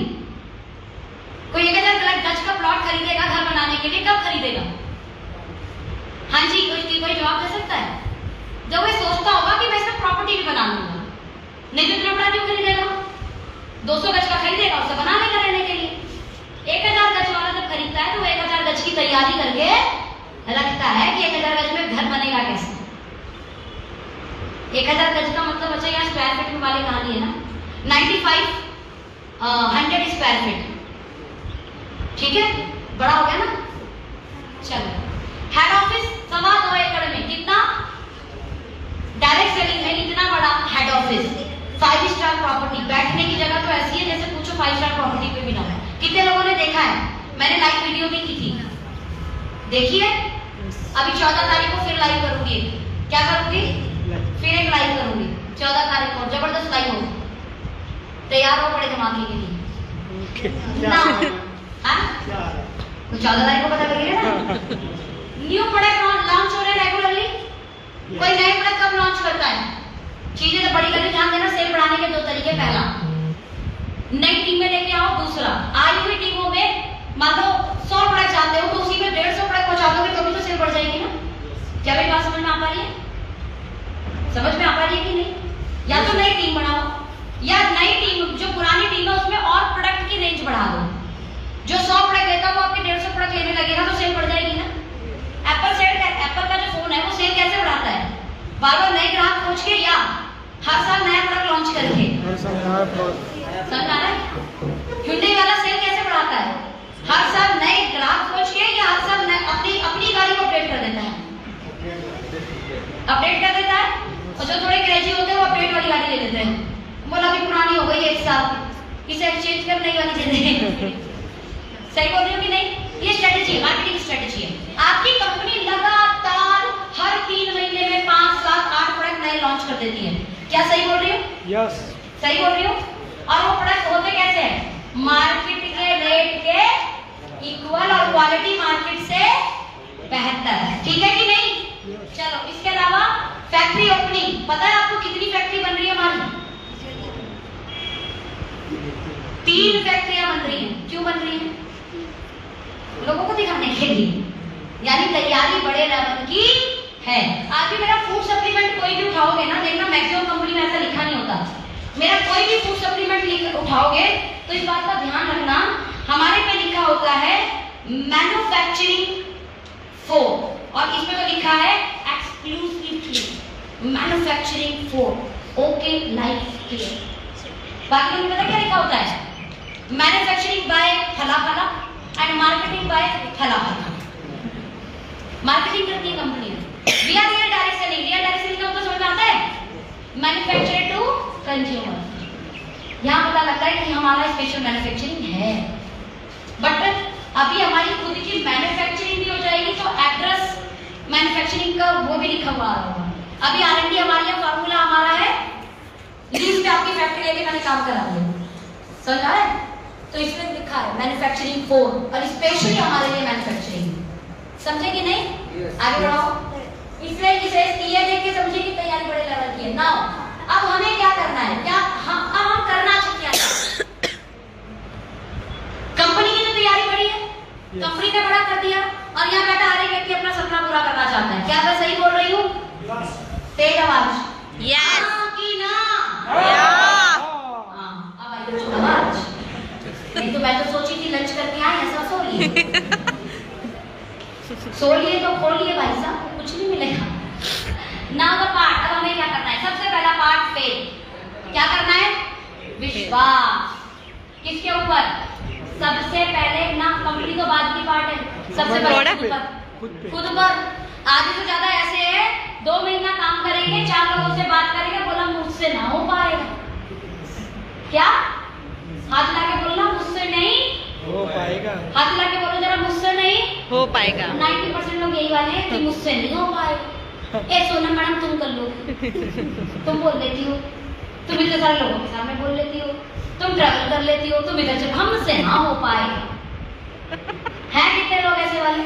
कोई 1,000 गज का प्लॉट खरीदेगा घर बनाने के लिए, कब खरीदेगा? हाँ जी, कोई जवाब दे सकता है? जब वो सोचता होगा कि मैं इसमें प्रॉपर्टी भी बना लूंगा। नहीं तो इतना बड़ा क्यों खरीदेगा? 200 गज का खरीदेगा उसे बनाने का, रहने के लिए। 1,000 गज वाला जब खरीदता है तो 1,000 गज की तैयारी करके रखता है कि 1,000 गज में घर बनेगा कैसे। 1,000 गज का मतलब, अच्छा यहाँ स्क्वायर फीट में वाली कहानी है ना, 95-100 स्क्वायर फीट। ठीक है, बड़ा हो गया ना। चलो, हेड ऑफिस 2.25 एकड़ में। कितना? डायरेक्ट सेलिंग में इतना बड़ा हेड ऑफिस, 5 स्टार प्रॉपर्टी। बैठने की जगह तो ऐसी है जैसे पूछो 5 स्टार प्रॉपर्टी पे भी ना है। कितने लोगों ने देखा है? मैंने लाइव वीडियो भी की थी, देखिए। अभी 14 तारीख को फिर लाइव करूंगी। क्या करूंगी? फिर एक लाइव करूंगी 14 तारीख को, जबरदस्त लाइव होगी। तैयार हो बड़े धमाके के लिए ना? हाँ, 14 तारीख को पता लगेगा ना। न्यू प्रोडक्ट लॉन्च हो रहे हैं रेगुलरली। कोई नए प्रोडक्ट कब लॉन्च करता है? चीजें तो बड़ी करके ध्यान देना। सेल बढ़ाने के 2 तरीके। पहला, नई टीमें लेके में आओ। दूसरा, आई हुई टीमों में मान लो 100 प्रोडक्ट चाहते हो तो उसी में 150 प्रोडक्ट पहुंचा दोगे तो भी तो सेल बढ़ जाएगी ना। क्या मेरी बात समझ में आ पा रही है? समझ में आ पा रही है कि नहीं? या तो नई टीम बनाओ या नई टीम जो पुरानी टीम है उसमें और प्रोडक्ट की रेंज बढ़ा दो। जो 100 प्रोडक्ट देता वो आपके 150 प्रोडक्ट लेने लगेगा तो सेल बढ़ जाएगी ना। एप्पल का जो फोन है वो सेल कैसे बढ़ाता है? बार बार नए ग्राहक खोज के या हर साल नया प्रोडक्ट लॉन्च करके। समझ आ रहा है? Hyundai वाला सेल कैसे बढ़ाता है? हर साल नए ग्राहक खोज के या हर साल अपनी गाड़ी को अपडेट कर देता है। अपडेट कर देता है और जो थोड़े क्रेजी होते हैं वो अपडेट वाली गाड़ी ले लेते हैं। बोला अभी पुरानी हो गई 1 साल, इसे एक्सचेंज कर नई वाली दे दें। सही बोल रही हूँ कि नहीं? ये स्ट्रेटेजी है, मार्केटिंग स्ट्रेटेजी है। आपकी कंपनी लगातार हर 3 महीने में 5, 7, 8 प्रोडक्ट नए लॉन्च कर देती है। क्या सही बोल रही हूँ? यस। सही बोल रही हूँ? और वो प्रोडक्ट होते कैसे हैं? मार्केट के रेट के इक्वल और क्वालिटी मार्केट से बेहतर है। ठीक है कि नहीं? चलो, इसके अलावा फैक्ट्री ओपनिंग, पता है आपको कितनी फैक्ट्री बन रही है हमारी? 3 फैक्ट्रियां बन रही हैं। क्यों बन रही हैं? लोगों को दिखाने के लिए, यानी तैयारी बड़े लेवल की है। आज भी मेरा फूड सप्लीमेंट कोई भी उठाओगे ना, देखना मैक्सिमम कंपनी में ऐसा लिखा नहीं होता। मेरा कोई भी फूड सप्लीमेंट उठाओगे तो इस बात का ध्यान रखना, हमारे पे लिखा होता है मैन्युफैक्चरिंग 4 और इसमें तो लिखा है exclusively manufacturing 4 okay life care. बाकी में पता क्या लिखा होता है? मैन्युफैक्चरिंग बाय फला फला एंड मार्केटिंग बाय फला फला। मार्केटिंग करती है company. We are real direct selling. Real direct selling का मतलब समझ में आता है? Manufacturer to consumer. यहाँ पता लगता है कि हमारा स्पेशल मैन्युफैक्चरिंग है, बट अभी हमारी खुद की मैन्युफैक्चरिंग भी हो जाएगी तो एड्रेस मैन्युफैक्चरिंग का वो भी लिखा हुआ होगा। अभी R&D हमारी है, फार्मूला हमारा है, लीज पे आपकी फैक्ट्री लेके मैंने काम करा दिया। समझ आ रहा है? तो इसमें लिखा है मैन्युफैक्चरिंग 4 और स्पेशली हमारे लिए मैन्युफैक्चरिंग। समझे कि नहीं? आगे बढ़ाओ। इसलिए इसे ये देख के समझे कि तैयारी बड़े लेवल की है। नाउ अब हमें क्या करना है? क्या हम करना क्या है? कंपनी की जो तैयारी बड़ी है, कंपनी ने बड़ा कर दिया और यहाँ बैठा हर एक व्यक्ति अपना सपना पूरा करना चाहता है। क्या मैं सही बोल रही हूँ? तेज आवाज। यस कि ना? अब आई तो आवाज। नहीं तो मैं तो सोची थी लंच करके आए, ऐसा सो लिए सो लिए तो खोल लिए भाई साहब, कुछ नहीं मिलेगा। नाउ द पार्ट, अब हमें क्या करना है? सबसे पहला पार्ट फेथ। क्या करना है? विश्वास। किसके ऊपर? सबसे पहले ना, कंपनी तो बाद की पार्ट है, सबसे पहले खुद पर। आधे से ज्यादा ऐसे है 2 महीना काम करेंगे, 4 लोगों से बात करेंगे, बोला मुझसे ना हो पाएगा। क्या? हाथ ला के बोलना मुझसे नहीं हो पाएगा। हाथ ला के बोलो जरा मुझसे नहीं हो पाएगा। 90% लोग यही वाले हैं कि मुझसे नहीं हो पाएगा। ए सोनम मैडम तुम कर लो, तुम बोल लेती हो, तुम इतने सारे लोगों के सामने बोल लेती हो, तुम ट्रैवल कर लेती हो, तुम इधर से हमसे ना हो पाएगा। हैं कितने लोग ऐसे वाले?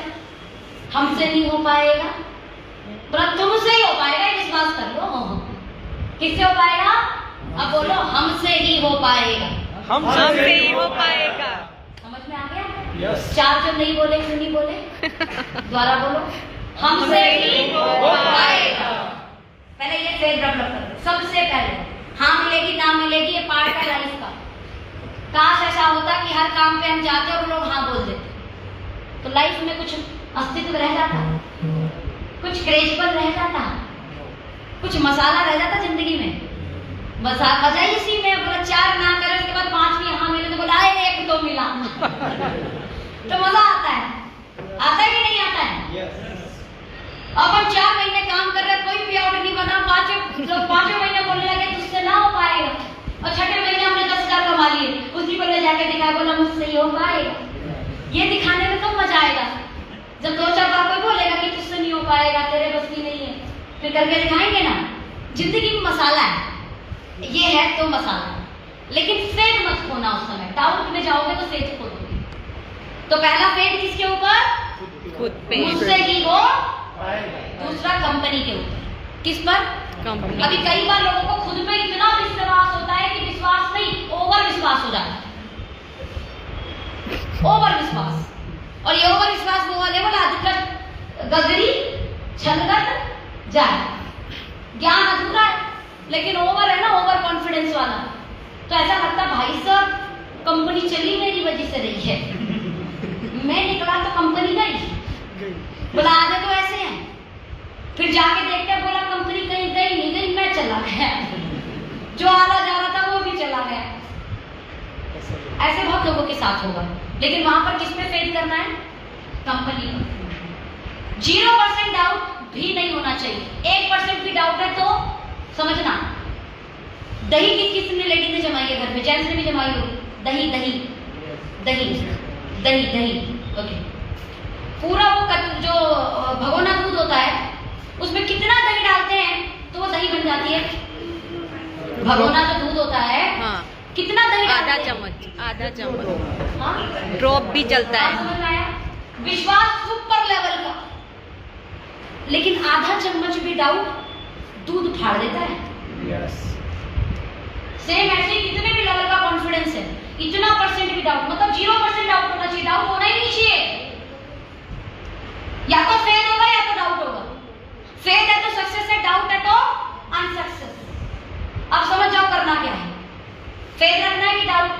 हमसे नहीं हो पाएगा, पर तुमसे ही हो पाएगा, विश्वास कर लो। किससे हो पाएगा? अब बोलो हमसे ही हो पाएगा। हमसे ही हो पाएगा। समझ में आ गया? यस। 4 जब नहीं बोले क्यों नहीं बोले? दोबारा बोलो, हमसे ही हो पाएगा। पहले ये फेथ डेवलप करो। सबसे पहले हाँ मिलेगी ना मिलेगी, ये पार्ट है लाइफ का। काश ऐसा होता कि हर काम पे हम जाते और लोग हाँ बोल देते, तो लाइफ में कुछ अस्तित्व रह जाता, कुछ क्रेजबल रह जाता, कुछ मसाला रह जाता जिंदगी में। वजह इसी में, बोला 4 ना करे उसके बाद 5 यहाँ मिले तो बोला 1 तो मिला तो मजा आता है। आता है कि नहीं आता है? अब हम 4 महीने काम कर रहे, कोई पे आउट नहीं बना, 5वें महीने बोलने लगे तुझसे ना हो पाएगा, और 6ठे महीने हमने 10,000 कमा लिए, उसी पर ले जाके दिखाया, बोला मुझसे ही हो पाएगा। ये दिखाने में कब मजा आएगा? जब 2-4 बार कोई बोलेगा कि तुझसे नहीं हो पाएगा, तेरे बस की नहीं है, फिर करके दिखाएंगे ना। जिंदगी में मसाला है, ये है तो मसाला, लेकिन फेथ मत खोना। उस समय डाउट में जाओगे तो फेथ खो दोगे। तो पहला फेथ किसके ऊपर? खुद पे। मुझसे ही हो। दूसरा कंपनी के ऊपर। किस पर? कंपनी। अभी कई बार लोगों को खुद पे इतना विश्वास होता है कि विश्वास नहीं, ओवर विश्वास हो जाता है। ओवर विश्वास। और ये ओवर विश्वास वो लेवल अधिकतर गगरी छलकत जाए। ज्ञान अधूरा है लेकिन ओवर है ना, ओवर कॉन्फिडेंस वाला, तो ऐसा लगता भाई साहब कंपनी चली मेरी वजह से रही है, मैं निकला तो कंपनी गई। बोला आधे तो ऐसे हैं, फिर जाके देखते हैं बोला कंपनी कहीं गई नहीं गई, मैं चला गया, जो आला जा रहा था वो भी चला गया। ऐसे बहुत लोगों के साथ होगा, लेकिन वहां पर किस पे फेथ करना है? कंपनी पर। 0% डाउट भी नहीं होना चाहिए। 1% भी डाउट है तो समझना, दही किसने लेडी ने जमाई है घर में? जेंट्स ने भी जमाई होगी। दही दही दही दही दही ओके। पूरा वो जो भगोना दूध होता है उसमें कितना दही डालते हैं तो वो दही बन जाती है। भगोना जो दूध होता है, हाँ, कितना दही? आधा चम्मच, आधा चम्मच। हाँ? ड्रॉप भी चलता है। समझ में आया? विश्वास सुपर लेवल का, लेकिन आधा चम्मच भी डाउट दूध फाड़ देता है। यस। सेम ऐसे कितने भी लेवल का कॉन्फिडेंस है, इतना परसेंट भी डाउट, मतलब 0% डाउट होना चाहिए। डाउट होना ही नहीं चाहिए। या तो फेथ होगा या तो डाउट होगा। फेथ है तो सक्सेस है, डाउट है तो अनसक्सेस। अब समझ जाओ करना क्या है। फेथ रखना है कि डाउट?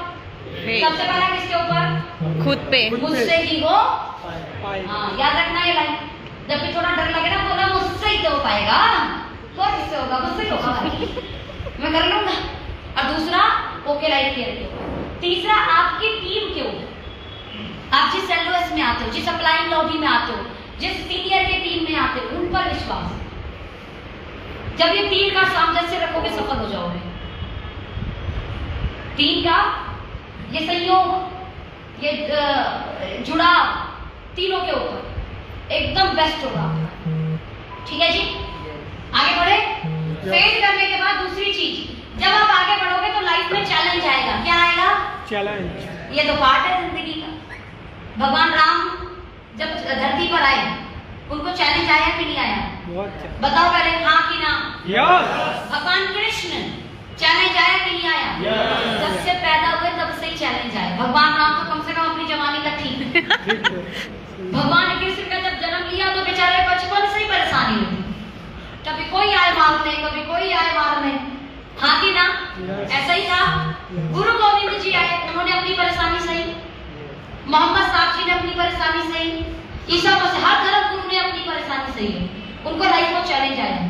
सबसे पहला किसके ऊपर? खुद पे। मुझसे ही वो हाँ, याद रखना ये लाइन। जब भी थोड़ा डर लगे ना, बोला मुझसे ही तो हो पाएगा, तो किससे होगा? मुझसे ही होगा भाई, मैं कर लूंगा। और दूसरा ओके लाइफ केयर के ऊपर। तीसरा आपकी टीम के ऊपर। आप जिस एलओएस में आते हो, जिस अप्लाइंग लॉबी में आते हो, जिस सीनियर के टीम में आते हो, उन पर विश्वास। जब ये तीन का सामंजस्य रखोगे सफल हो जाओगे। तीन का ये संयोग, ये जुड़ाव तीनों के ऊपर एकदम बेस्ट होगा। ठीक है जी, आगे बढ़े। फेथ करने के बाद दूसरी चीज, जब आप आगे बढ़ोगे तो लाइफ में चैलेंज आएगा। क्या आएगा? चैलेंज। ये तो पार्ट है जिंदगी का। भगवान राम जब धरती पर आए, उनको चैलेंज आया कि नहीं आया? बहुत। बताओ पहले, हाँ कि ना? यस। भगवान कृष्ण चैलेंज आया कि नहीं आया? जब से पैदा हुए तब से ही चैलेंज आया। भगवान राम तो कम से कम अपनी जवानी तक ठीक। भगवान कृष्ण का जब जन्म लिया तो बेचारे बचपन से ही परेशानी हुई, कभी कोई आए मारने, कभी कोई आए मारने। हाँ कि ना? ऐसा ही था। गुरु गोविंद जी आए, उन्होंने अपनी परेशानी सही। मोहम्मद साहब जी ने अपनी परेशानी सही। ईसा मसीह, हर धर्म गुरु ने अपनी परेशानी सही है। उनको लाइफ में चैलेंज आया।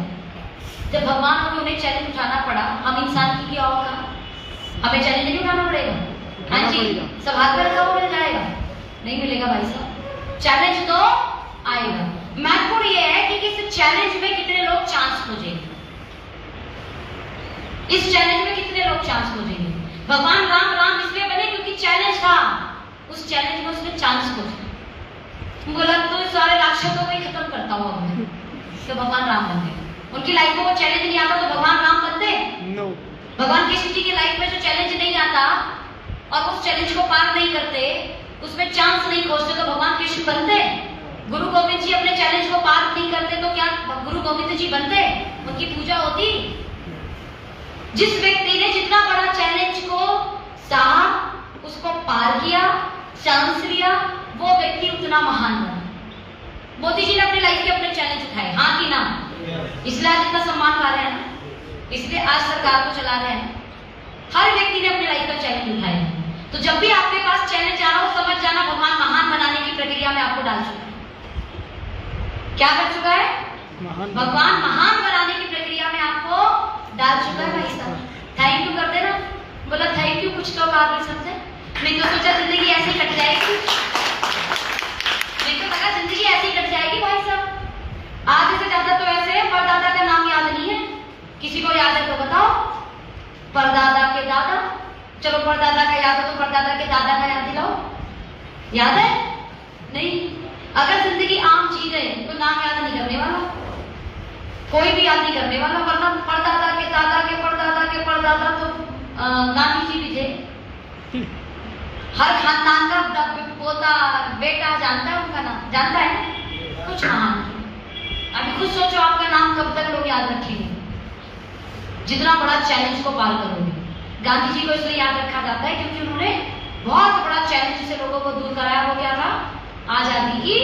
जब भगवान को उन्हें चैलेंज उठाना पड़ा, हम इंसान की क्या होगा? हमें चैलेंज नहीं उठाना पड़ेगा? हाँ जी, सब हाथ में रखा हुआ मिल जाएगा? नहीं मिलेगा भाई साहब, चैलेंज तो आएगा। महत्वपूर्ण ये है कि इस चैलेंज में कितने लोग चांस खोजेंगे। इस चैलेंज में कितने लोग चांस खोजेंगे? भगवान राम राम इसलिए बने क्योंकि चैलेंज था। उस चैलेंज में उसने चांस खोजा। बोला तो सारे राक्षसों को ही खत्म करता हूँ मैं, तो भगवान राम बन गए। उनकी लाइफ में वो चैलेंज नहीं आता तो भगवान राम बनते? नो। भगवान कृष्ण जी की लाइफ में जो चैलेंज नहीं आता और उस चैलेंज को पार नहीं करते, उसमें चांस नहीं खोजते, तो भगवान कृष्ण बनते? गुरु गोविंद जी अपने चैलेंज को पार नहीं करते तो क्या गुरु गोविंद जी बनते? उनकी पूजा होती? जिस व्यक्ति ने जितना बड़ा चैलेंज को सहा, उसको पार किया, चांस लिया, वो व्यक्ति उतना महान बना। मोदी जी ने अपनी लाइफ के अपने चैलेंज उठाए, हाँ कि ना? इसलिए आज इतना सम्मान पा रहे हैं ना, इसलिए आज सरकार को चला रहे हैं। हर व्यक्ति ने अपनी लाइफ का चैलेंज उठाया है। तो जब भी आपके पास चैलेंज आ रहा हो, समझ जाना भगवान महान बनाने की प्रक्रिया में आपको डाल चुका है। क्या कर चुका है? भगवान महान बनाने की प्रक्रिया में आपको डाल चुका है भाई साहब। थैंक यू कर देना। बोला थैंक यू कुछ तो कहा भी सबसे। मैं तो सोचा जिंदगी ऐसी कट जाएगी, मैं तो लगा जिंदगी ऐसी कट जाएगी भाई साहब। आधे से ज्यादा तो ऐसे है परदादा का नाम याद नहीं है। किसी को याद है तो बताओ। परदादा के दादा, चलो परदादा का याद है तो परदादा के दादा का याद दिलाओ। याद है? नहीं। अगर जिंदगी आम चीज है तो नाम याद नहीं करने वाला, कोई भी याद नहीं करने वाला। वरना परदादा के दादा के परदादा के परदादा तो गांधी जी भी थे। हर खानदान का पोता बेटा जानता है उनका नाम, जानता है कुछ महान। अभी खुद सोचो आपका नाम कब तक लोग याद रखेंगे, जितना बड़ा चैलेंज को पार करोगे। गांधी जी को इसलिए याद रखा जाता है क्योंकि उन्होंने बहुत बड़ा चैलेंज से लोगों को दूर कराया, वो क्या था? आजादी की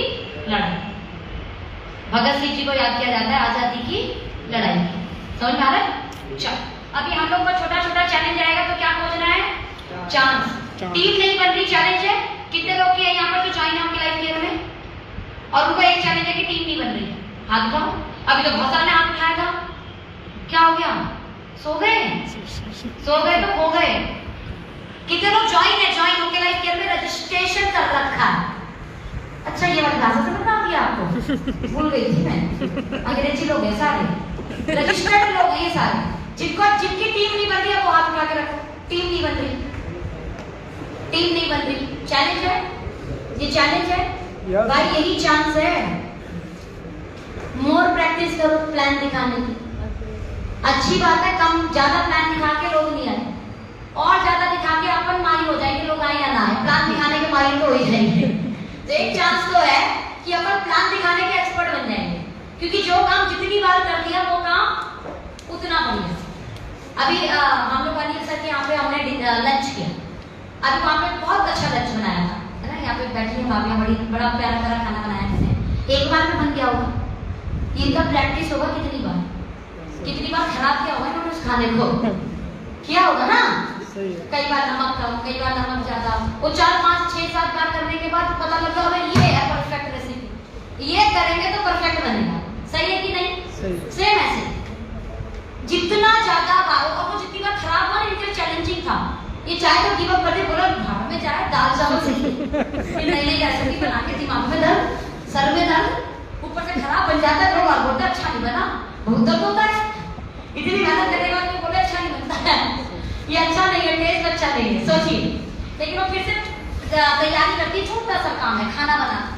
लड़ाई। भगत सिंह जी को याद किया जाता है आजादी की लड़ाई। समझ में आ रहा है? चल अभी हम लोग को छोटा छोटा चैलेंज आएगा तो क्या खोजना है? चांस। टीम नहीं बन रही, चैलेंज है। कितने लोग की है यहाँ पर जो ज्वाइन है उनके लाइफ क्लियर में? और उनको एक चैलेंज है कि टीम नहीं बन रही। हाथ उठाओ। अभी तो बहुत सारे ने हाथ उठाया था, क्या हो गया? सो गए? सो गए तो खो गए। कितने लोग ज्वाइन है? ज्वाइन उनके लाइफ क्लियर में रजिस्ट्रेशन कर रखा है। अच्छा ये वाली भाषा से बता दिया आपको, भूल गई थी मैं। अंग्रेजी लोग हैं सारे, रजिस्टर्ड लोग हैं ये सारे। जिनकी टीम नहीं बन रही है वो हाथ उठा के रखो। टीम नहीं बन रही, टीम नहीं बन रही। चैलेंज है, ये चैलेंज है भाई, यही चांस है। मोर प्रैक्टिस करो प्लान दिखाने की। अच्छी बात है, कम ज्यादा प्लान दिखा के लोग नहीं आए, और ज्यादा दिखा के अपन माहिर हो जाएंगे, लोग आए या ना आए, प्लान दिखाने के माहिर तो हो ही जाएंगे। तो एक चांस तो है कि अपन प्लान दिखाने के एक्सपर्ट बन जाएंगे, क्योंकि जो काम जितनी बार कर लिया वो काम उतना बढ़िया। अभी हम लोग अनिल सर के यहाँ पे हमने लंच किया। अभी वहाँ पे बहुत अच्छा लंच बनाया था, है ना? यहाँ पे बैठी है भाभी, बड़ा प्यारा प्यारा खाना बनाया मैंने। एक बार में बन गया होगा, इनका प्रैक्टिस होगा कितनी बार खराब किया होगा इन्होंने उस खाने को, किया होगा ना? कई बार नमक कम, कई बार नमक ज्यादा, वो 4, 5, 6, 7 बार करने के बाद पता लगा ये है परफेक्ट रेसिपी, ये करेंगे तो परफेक्ट बनेगा। सही है कि नहीं? सेम ऐसे जितना ज्यादा और वो जितनी बार खराब हुआ इनके चैलेंजिंग था। ये चाहे तो गिव अप कर दे, बोला भाड़ में जाए, दाल चावल सही नहीं रेसिपी बना के दिमाग में दर्द, सर में दर्द, ऊपर से खराब बन जाता है। लोग और बोलते अच्छा नहीं बना, बहुत दर्द होता है। इतनी मेहनत करने के बाद भी बोले अच्छा नहीं बनता है, ये अच्छा नहीं है, टेस्ट अच्छा नहीं है। सोचिए, लेकिन वो फिर से तैयारी करती है, छोटा सा काम है खाना बनाना,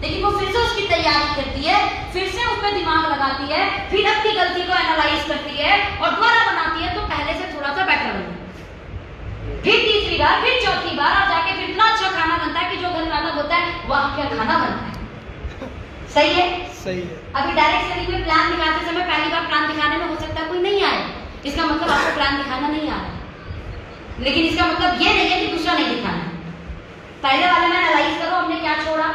लेकिन वो फिर से उसकी तैयारी करती है, फिर से उस पर दिमाग लगाती है, फिर अपनी गलती को एनालाइज करती है और दोबारा बनाती है, तो पहले से थोड़ा सा बेटर बनता है। फिर तीसरी बार, फिर चौथी बार और जाके फिर इतना अच्छा खाना बनता है कि जो घर वाला बोलता है वाह क्या खाना बनता है। सही है? सही है। अभी डायरेक्ट सेलिंग में प्लान दिखाते समय पहली बार प्लान दिखाने में हो सकता है कोई नहीं आए, इसका मतलब आपको प्लान दिखाना नहीं आ रहा, लेकिन इसका मतलब ये नहीं है कि दूसरा नहीं दिखाना। पहले वाले में एनालाइज करो हमने क्या छोड़ा,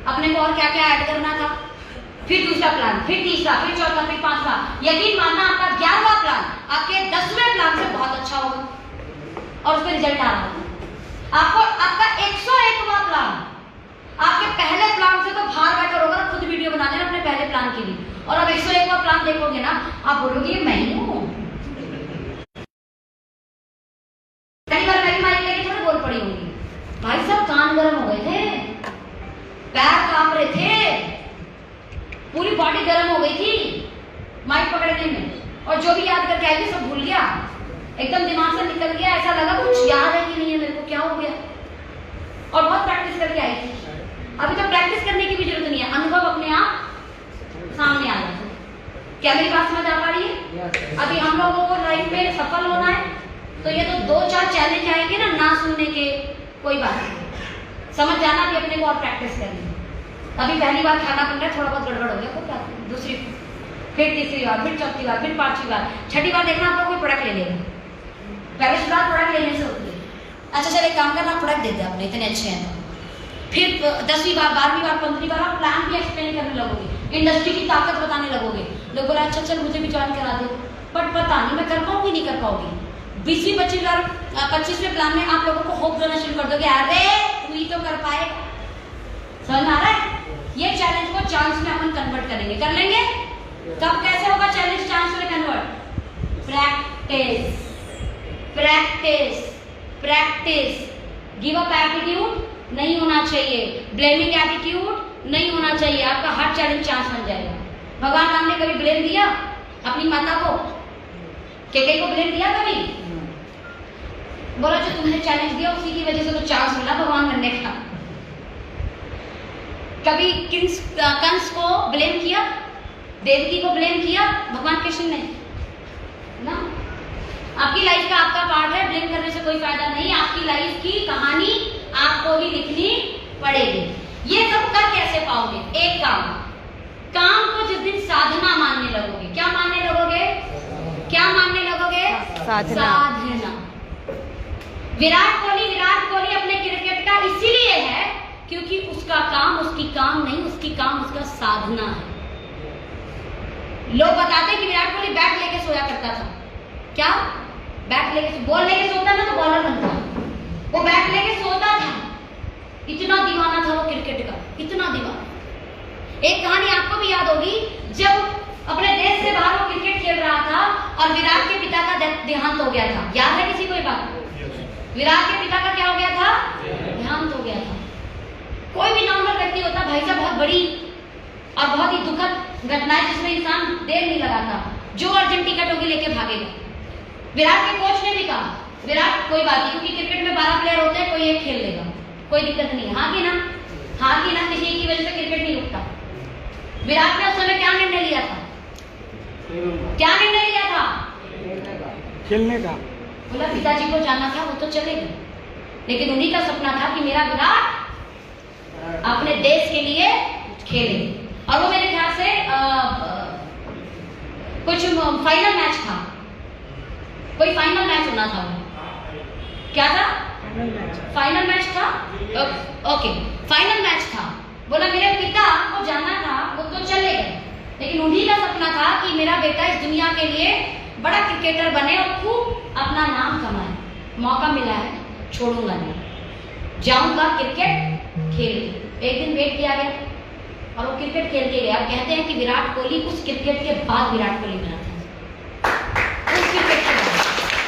अपने को और क्या क्या ऐड करना था, फिर दूसरा प्लान, फिर तीसरा, फिर चौथा, फिर पांचवा। यकीन मानना आपका 11वां प्लान आपके 10वें प्लान से बहुत अच्छा होगा और उसका रिजल्ट आ रहा है। आपको आपका 101वां प्लान आपके पहले प्लान से तो बाहर बेटर होगा। खुद वीडियो बना लेना अपने पहले प्लान के लिए, और अब 101वां प्लान देखोगे ना, आप बोलोगे ये मैं ही हूं। कई बार मैं माइक लेके थोड़ी बोल पड़ी होंगी, भाई साहब कान गर्म हो गए थे, पैर कांप रहे थे, पूरी बॉडी गर्म हो गई थी माइक पकड़ने में, और जो भी याद करके आई सब भूल गया, एकदम दिमाग से निकल गया, ऐसा लगा कुछ याद है कि नहीं है मेरे को, क्या हो गया। और बहुत प्रैक्टिस करके आई थी। अभी तो प्रैक्टिस करने की भी जरूरत नहीं है, अनुभव अपने आप सामने आ जाता है। क्या मेरी बात समझ आ पा रही है? अभी हम लोगों को लाइफ में सफल होना है तो ये तो 2-4 चैलेंज आएंगे ना सुनने के, कोई बात नहीं, समझ जाना भी अपने को और प्रैक्टिस करनी। अभी पहली बार खाना बन रहा है, थोड़ा बहुत गड़बड़ हो गया, कोई बात नहीं, दूसरी, फिर तीसरी बार, फिर चौथी बार, फिर 5वीं बार, 6ठी बार देखना आपको कोई प्रोडक्ट ले लेगा। पहले शुरुआत प्रोडक्ट लेने से होती है। अच्छा चल एक काम करना, प्रोडक्ट दे दे अपने, इतने अच्छे हैं तो। फिर 10वीं बार, 12वीं बार, 15वीं बार आप प्लान भी एक्सप्लेन करने लगोगे, इंडस्ट्री की ताकत बताने लगोगे। लोग बोला अच्छा चल मुझे भी ज्वाइन करा दे, बट पता नहीं मैं कर पाऊंगी नहीं कर पाऊंगी। 20वीं 25वें प्लान में आप लोगों को होप देना शुरू कर दोगे, अरे तू ही तो कर पाएगा। समझ आ रहा है? ये चैलेंज को चांस में अपन कन्वर्ट करेंगे, कर लेंगे। कब कैसे होगा चैलेंज चांस में convert? Practice practice practice. Give up attitude नहीं होना चाहिए, ब्लेमिंग एटीट्यूड नहीं होना चाहिए, आपका हर चैलेंज चांस बन जाएगा। भगवान राम ने कभी ब्लेम दिया अपनी माता को? केकई को ब्लेम दिया कभी? बोला जो तुमने चैलेंज दिया उसी की वजह से तो चांस मिला भगवान बनने का। कभी कंस को ब्लेम किया, देवकी को ब्लेम किया भगवान कृष्ण ने ना? आपकी लाइफ का आपका पार्ट है, ब्लेम करने से कोई फायदा नहीं। आपकी लाइफ की कहानी आपको ही लिखनी पड़ेगी। ये सब कर कैसे पाओगे? एक काम को जिस दिन साधना मानने लगोगे, क्या मानने लगोगे? क्या मानने लगोगे? साधना। विराट कोहली इसीलिए है क्योंकि उसका काम उसकी काम नहीं, उसकी काम उसका साधना है। लोग बताते हैं कि विराट कोहली बैट लेके सोया करता था। क्या बैट लेके, बॉल लेके सोता ना तो बॉलर बनता, वो बैट लेके सोता था। इतना दीवाना था वो क्रिकेट का, इतना दीवाना। एक कहानी आपको भी याद होगी, जब अपने देश से बाहर वो क्रिकेट खेल रहा था और विराट के पिता का देहांत हो गया था। याद है किसी को ये बात? विराट के पिता का क्या हो गया था? देहांत हो गया था। कोई भी नॉर्मल व्यक्ति होता, भाई साहब बहुत बड़ी और बहुत ही दुखद घटना है जिसमें इंसान देर नहीं लगाता, जो अर्जेंट टिकट होगी लेके भागेगा। विराट के कोच ने भी कहा, विराट कोई बात नहीं, क्योंकि क्रिकेट में 12 प्लेयर होते हैं, कोई एक खेल लेगा, कोई दिक्कत नहीं है। हाँ कि ना? हाँ कि ना? किसी की वजह से क्रिकेट नहीं रुकता। विराट ने उस समय क्या निर्णय लिया था? क्या निर्णय लिया था? खेलने का। बोला पिताजी को जाना था, वो तो चले गए, लेकिन उन्हीं का सपना था कि मेरा विराट अपने देश के लिए खेले। और वो मेरे ख्याल से कुछ फाइनल मैच था, कोई फाइनल मैच होना था। क्या था? फाइनल मैच था। ओके, फाइनल मैच था। बोला मेरे पिता को जाना था, वो तो चले गए, लेकिन उन्हीं का सपना था कि मेरा बेटा इस दुनिया के लिए बड़ा क्रिकेटर बने और खूब अपना नाम कमाए। मौका मिला है, छोड़ूंगा नहीं, जाऊंगा क्रिकेट खेल के। एक दिन वेट किया गया और वो क्रिकेट खेल के गया। कहते हैं कि विराट कोहली उस क्रिकेट के बाद विराट कोहली बना था। उस क्रिकेट के बाद,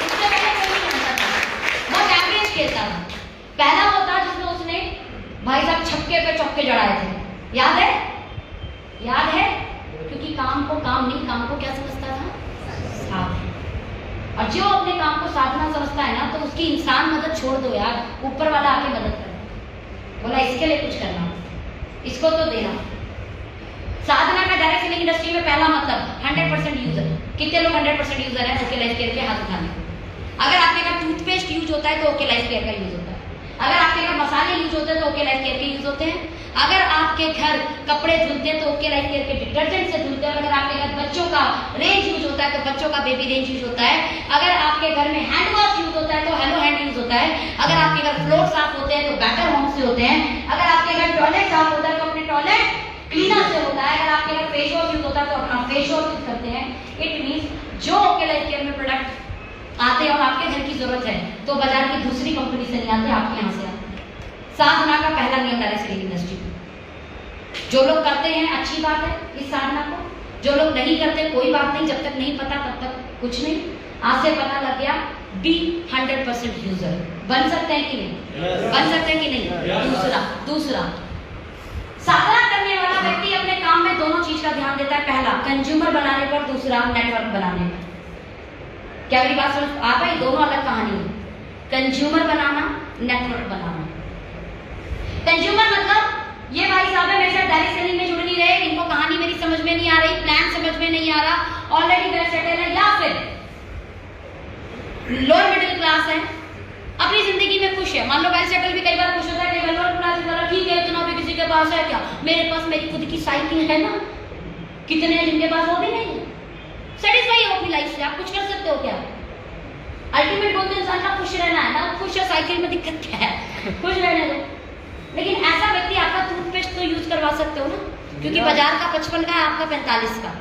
उससे पहले कोई नहीं जानता था, बहुत एवरेज खेलता था। पहला वो था जिसमें उसने भाई साहब छक्के पे चौके जड़ाए थे। याद है? याद है? क्योंकि काम को काम नहीं, काम को क्या समझता था? साधना। और जो अपने काम को साधना समझता है ना, तो उसकी इंसान मदद छोड़ दो यार, ऊपर वाला आके मदद कर। बोला इसके लिए कुछ करना, इसको तो देना। साधना का डायरेक्ट सेलिंग इंडस्ट्री में पहला मतलब 100% यूजर। कितने लोग 100% यूजर हैं? ओके लाइफ केयर के हाथ उठाने। अगर आपके घर टूथपेस्ट यूज होता है तो ओके लाइफ केयर का यूज होता है। अगर आपके घर मसाले यूज होते हैं तो ओके लाइफ केयर के यूज होते हैं। अगर आपके घर कपड़े धुलते हैं तो ओके लाइफ केयर के डिटर्जेंट से धुलते हैं। अगर आपके घर बच्चों का रेंज यूज होता है तो बच्चों का बेबी रेंज यूज होता है। अगर आपके घर में हैंड वॉश यूज होता है तो हेलो हैंड यूज होता है। अगर आपके घर फ्लोर साफ होते हैं तो बेटर होम से होते हैं। अगर आपके घर टॉयलेट साफ होता है तो अपने टॉयलेट क्लीनर से होता है। अगर आपके घर फेस वॉश यूज होता है तो अपना फेस वॉश यूज करते हैं। इट मींस जो ओके लाइफ केयर में प्रोडक्ट आते हैं और आपके घर की जरूरत है तो बाजार की दूसरी कंपनी से नहीं आते, आपके यहाँ से आते हैं। साधना का पहला नियम डायरेक्ट सेलिंग इंडस्ट्री। जो लोग करते हैं अच्छी बात है इस साधना को, जो लोग नहीं करते कोई बात नहीं, जब तक नहीं पता तब तक कुछ नहीं। आज से पता लग गया, बी 100% यूजर। बन सकते हैं कि नहीं? बन सकते हैं कि नहीं? दूसरा साधना करने वाला व्यक्ति अपने काम में दोनों चीज का ध्यान देता है। पहला कंज्यूमर बनाने पर, दूसरा नेटवर्क बनाने पर। क्या मेरी बात समझ आ पाई? दोनों अलग कहानी है, कंज्यूमर बनाना, नेटवर्क बनाना। कंज्यूमर मतलब ये भाई साहब है मेरे साथ डायरेक्ट सेलिंग में जुड़ नहीं रहे, इनको कहानी मेरी समझ में नहीं आ रही, प्लान समझ में नहीं आ रहा, ऑलरेडी वेल सेटल है, या फिर लोअर मिडिल क्लास है, अपनी जिंदगी में खुश है। मान लो वेल सेटल भी कई बार खुश होता है, कई बार लोअर क्लास वाला ठीक है, इतना भी किसी के पास है क्या? मेरे पास मेरी खुद की साइकिल है ना, कितने हैं जिनके पास वो भी नहीं है। सेटिस्फाई हो अपनी लाइफ से, आप कुछ कर सकते हो क्या? अल्टीमेट गोल तो इंसान का खुश रहना है ना, खुश है, साइकिल में दिक्कत क्या है? खुश रहने दो। लेकिन ऐसा व्यक्ति आपका टूथपेस्ट तो यूज करवा सकते हो ना, क्योंकि बाजार का 55 का है, आपका 45 का।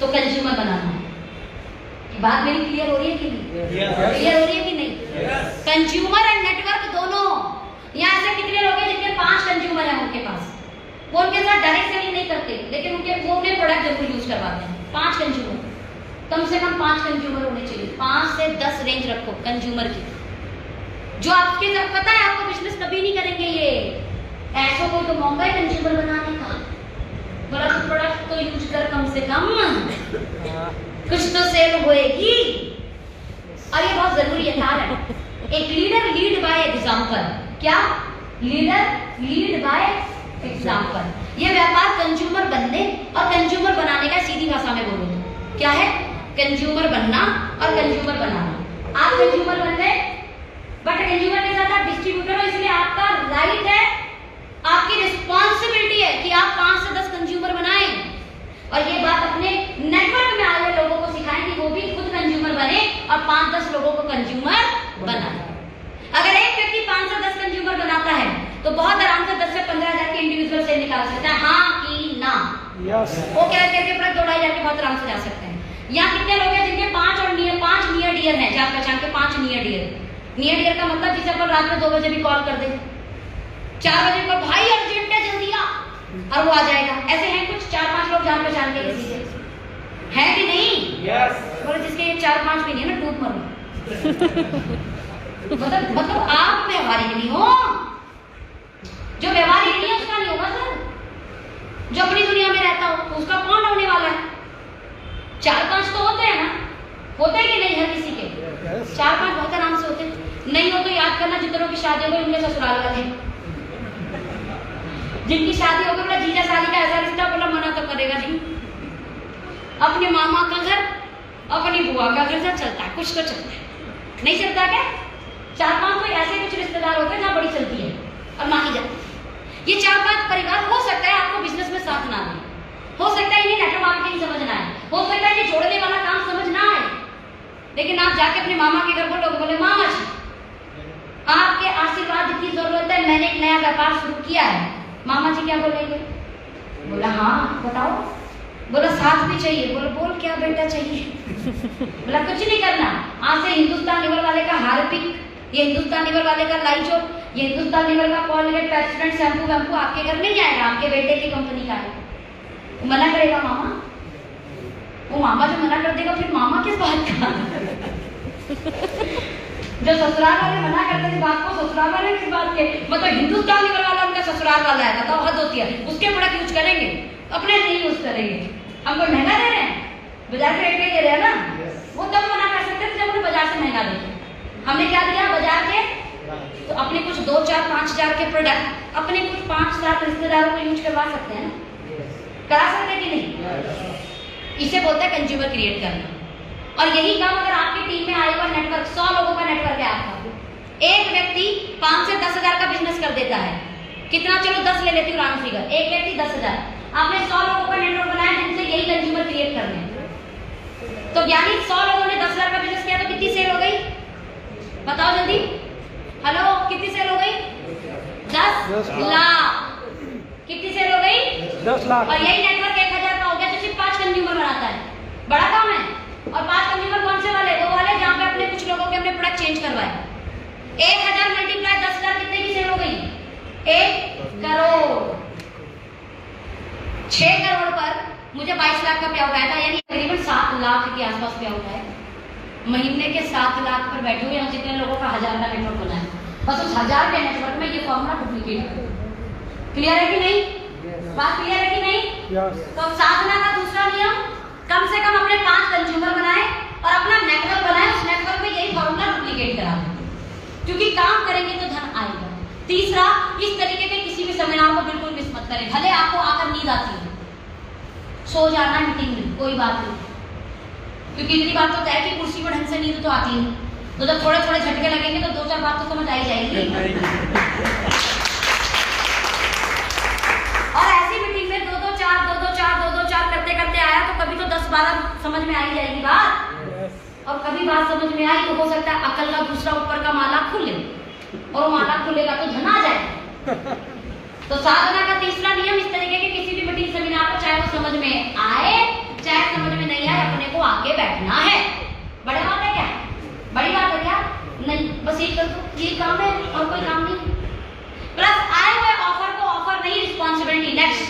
तो कंज्यूमर बनाना है। बात मेरी क्लियर हो रही है कि नहीं? क्लियर हो रही है कि नहीं? कंज्यूमर एंड नेटवर्क दोनों। यहाँ ऐसे कितने लोग हैं जिनके 5 कंज्यूमर है उनके पास, वो उनके साथ डायरेक्ट सेलिंग नहीं करते, लेकिन वो उन्हें प्रोडक्ट जरूर यूज करवाते हैं। 5 कंज्यूमर, कम से कम 5 कंज्यूमर होने चाहिए। 5 से 10 रेंज रखो कंज्यूमर की, जो आपके साथ पता है आपको बिजनेस कभी नहीं करेंगे ये। ऐसा कोई तो मौका है कंज्यूमर बनाने का, बोला तो प्रोडक्ट तो यूज कर, कम से कम कुछ तो सेल होएगी। और ये बहुत जरूरी है कारण। एक लीडर लीड बाय एग्जांपल। क्या? Leader lead by example. ये व्यापार कंज्यूमर बनने और कंज्यूमर बनाने का सीधी भाषा में बोलो तो क्या है? कंज्यूमर बनना और कंज्यूमर बनाना। आप कंज्यूमर बन गए, बट कंज्यूमर के साथ आप डिस्ट्रीब्यूटर हो, इसलिए आपका राइट है, आपकी रिस्पॉन्सिबिलिटी है कि आप 5 से 10 कंज्यूमर बनाएं। और ये बात अपने नेटवर्क में आए हुए लोगों को सिखाएं कि वो भी खुद कंज्यूमर बने और 5-10 लोगों को कंज्यूमर बनाए। अगर एक व्यक्ति 5 से 10 कंज्यूमर बनाता है व्यापारी आपके बहुत आराम से जा सकते हैं। यहाँ कितने लोग हैं जिनके 5 नियर डियर हैं, जान पहचान के 5 नियर डियर का मतलब जिसे अपन रात में 2 बजे भी कॉल कर दे, 4 बजे को भाई अर्जेंट है जल्दी आ, और वो आ जाएगा। ऐसे हैं कुछ 4-5 लोग जान पहचान के किसी से, है कि नहीं? यस। बोले जिसके 4-5 भी नहीं है ना, डूब मरो। मतलब आप व्यवहारिक नहीं हो, जो व्यवहारिक नहीं है उसका नहीं होगा सर। जो अपनी दुनिया में रहता हो उसका कौन होने वाला है? 4-5 तो होते हैं ना, होते हैं कि नहीं? हर किसी के 4-5 बहुत आराम से होते हैं। नहीं हो तो याद करना जितनों की शादी हो गई उनके ससुराल वाले, जिनकी शादी हो गई बोला जीजा साली का ऐसा रिश्ता, बोला मना तो करेगा नहीं। अपने मामा का घर, अपनी बुआ का घर सब चलता है, कुछ तो चलता है, नहीं चलता क्या? 4-5 कोई ऐसे कुछ रिश्तेदार होते हैं जहाँ बड़ी चलती है और मानी जाती है। ये 4-5 परिवार हो सकता है आपको बिजनेस में साथ ना दें, हो सकता है इन्हें नेटवर्क मार्केटिंग समझ ना आए, हो सकता है ये जोड़ने वाला काम समझ ना आए, लेकिन आप जाके अपने मामा के घर बोलो, बोले मामा जी आपके आशीर्वाद की जरूरत है, मैंने एक नया व्यापार शुरू किया है। मामा जी क्या बोलेंगे? बोला हाँ बताओ। बोला साथ भी चाहिए। बोला बोल क्या बेटा चाहिए? बोला कुछ नहीं करना, आज से हिंदुस्तान लीवर वाले का हार्पिक, ये हिंदुस्तान लीवर वाले का लाइजो, ये हिंदुस्तान लीवर का कॉलगेट, पेप्सोडेंट, शैम्पू वैम्पू आपके घर नहीं आएगा, आपके बेटे की कंपनी का है। वो मना करेगा मामा? वो मामा जो मना कर देगा फिर मामा किस बात का? जो ससुराल वाले मना करते थे बात को, ससुराल वाले किस बात के? मतलब हिंदुस्तान लीवर वाला उनका ससुराल वाला है, बताओ हद होती है। उसके प्रोडक्ट यूज करेंगे, अपने नहीं यूज करेंगे। हम कोई महंगा दे रहे हैं, बाजार के रेट पे दे रहे हैं ना, वो तब मना कर सकते थे जब उन्हें बाजार से महंगा देते। हमने क्या दिया बाजार के, तो अपने कुछ 2-4-5 हजार के प्रोडक्ट अपने कुछ 5-7 रिश्तेदारों को यूज करवा सकते हैं ना, करा सकते हैं कि नहीं? इसे बोलते हैं कंज्यूमर क्रिएट करना। और यही काम अगर आपकी टीम में आएगा, नेटवर्क 100 लोगों का नेटवर्क है आपका, एक व्यक्ति 5 से 10 हजार का बिजनेस कर देता है, कितना? चलो 10 ले लेती हूँ राउंड फिगर, एक व्यक्ति 10 हजार, आपने 100 लोगों का नेटवर्क बनाया जिनसे यही कंज्यूमर क्रिएट करने हैं। तो यानी 100 लोगों ने 10 हजार का बिजनेस किया तो कितनी सेल हो गई? बताओ जल्दी, हेलो कितनी सेल हो गई? 10 लाख। कितनी सेल हो गई? 10 लाख। और यही नेटवर्क 1000 का हो गया, तो सिर्फ 5 कंज्यूमर बनाता है, बड़ा काम है। और 5 कंज्यूमर कौन से वाले? वो वाले जहाँ पे अपने कुछ लोगों के अपने प्रोडक्ट चेंज करवाए। 1000 मल्टीप्लाई 10 हजार कितने की सेल हो गई? 1 करोड़। 6 करोड़ पर मुझे 22 लाख का पे आउट आया था, यानी तकरीबन 7 लाख के आसपास पे आउट है। महीने के 7 लाख पर बैठे हुए हम, जितने लोगों का 1000 का नेटवर्क बना है, बस उस 1000 के नेटवर्क में ये फॉर्मूला डुप्लीकेट करो। क्लियर है कि नहीं? बात क्लियर है कि नहीं? तो साधना का दूसरा नियम, कम से कम अपने 5 कंज्यूमर बनाए और अपना नेटवर्क बनाए, उस नेटवर्क में यही फॉर्मूला डुप्लीकेट करा दें, क्योंकि काम करेंगे तो धन आएगा। तीसरा, इस तरीके के किसी भी सेमिनार को बिल्कुल मिस मत करें, भले आपको आकर नींद आती है, सो जाना मीटिंग में, कोई बात नहीं, क्योंकि इतनी बात तो तय है कि कुर्सी पर ढंग से नींद तो आती नहीं, तो जब थोड़े थोड़े झटके लगेंगे तो 2-4 बात तो समझ आई जाएगी। और ऐसी मीटिंग में 2-2-4 करते करते आया तो कभी तो 10-12 समझ में आई जाएगी बात, और कभी बात समझ में आई तो हो सकता है अकल का दूसरा ऊपर का माला खुले, और वो माला खुलेगा तो धन आ जाएगा। तो साधना का तीसरा नियम, इस तरीके के किसी भी मीटिंग सेमिनार को, चाहे वो समझ में आए चाहे समझ में नहीं आए, अपने को आगे बैठना है। बड़ी बात है क्या? बड़ी बात है क्या? नहीं, बस ये कर दो, ये काम है और कोई काम नहीं। प्लस आए हुए ऑफर को ऑफर नहीं, रिस्पॉन्सिबिलिटी। नेक्स्ट,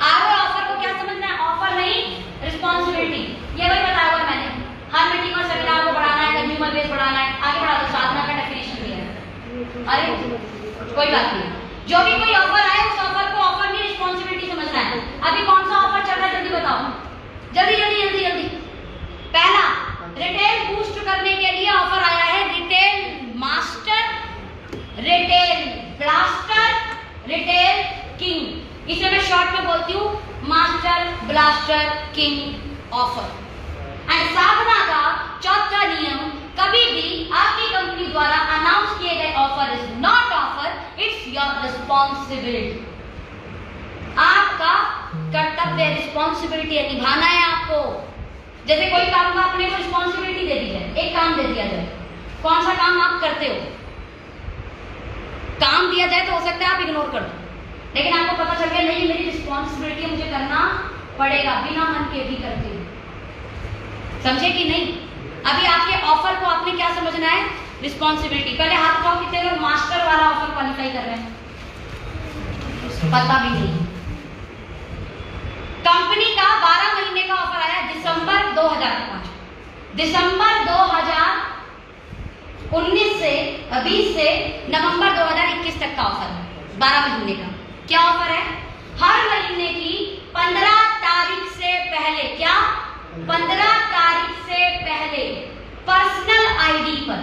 आए हुए ऑफर को क्या समझना है? ऑफर नहीं, रिस्पॉन्सिबिलिटी। ये वही बताया हुआ मैंने, हर मीटिंग और सेमिनार को बढ़ाना है, कंज्यूमर बेस बढ़ाना है। आगे बढ़ा दो, साधना का डेफिनेशन दिया है। अरे कोई बात नहीं, जो भी कोई ऑफर आए उस ऑफर को ऑफर नहीं, रिस्पॉन्सिबिलिटी समझना है। अभी कौन सा ऑफर चल रहा है जल्दी बताओ, जल्दी जल्दी जल्दी जल्दी। पहला, रिटेल बूस्ट करने के लिए ऑफर आया है, retail master, retail blaster, retail king. इसे मैं शॉर्ट में बोलती हूँ master blaster king offer. And साधना का चौथा नियम, कभी भी आपकी कंपनी द्वारा अनाउंस किए गए offer is not offer, it's your responsibility. आपका कर्तव्य, रिस्पॉन्सिबिलिटी है, निभाना है आपको। जैसे कोई काम का अपने को रिस्पॉन्सिबिलिटी दे दी जाए, एक काम दे दिया जाए, कौन सा काम आप करते हो? काम दिया जाए तो हो सकता है आप इग्नोर कर दो, लेकिन आपको पता चल गया नहीं मेरी रिस्पॉन्सिबिलिटी है, मुझे करना पड़ेगा, बिना मन के भी करते हो। समझे कि नहीं? अभी आपके ऑफर को आपने क्या समझना है? रिस्पॉन्सिबिलिटी। पहले हाथ उठाओ कितने लोग मास्टर वाला ऑफर क्वालिफाई कर रहे हैं? पता भी नहीं। कंपनी का 12 महीने का ऑफर आया दिसंबर 2005, दिसंबर 2019 से 20 से नवंबर 2021 तक का ऑफर है, 12 महीने का। क्या ऑफर है? हर महीने की 15 तारीख से पहले, क्या 15 तारीख से पहले पर्सनल आईडी पर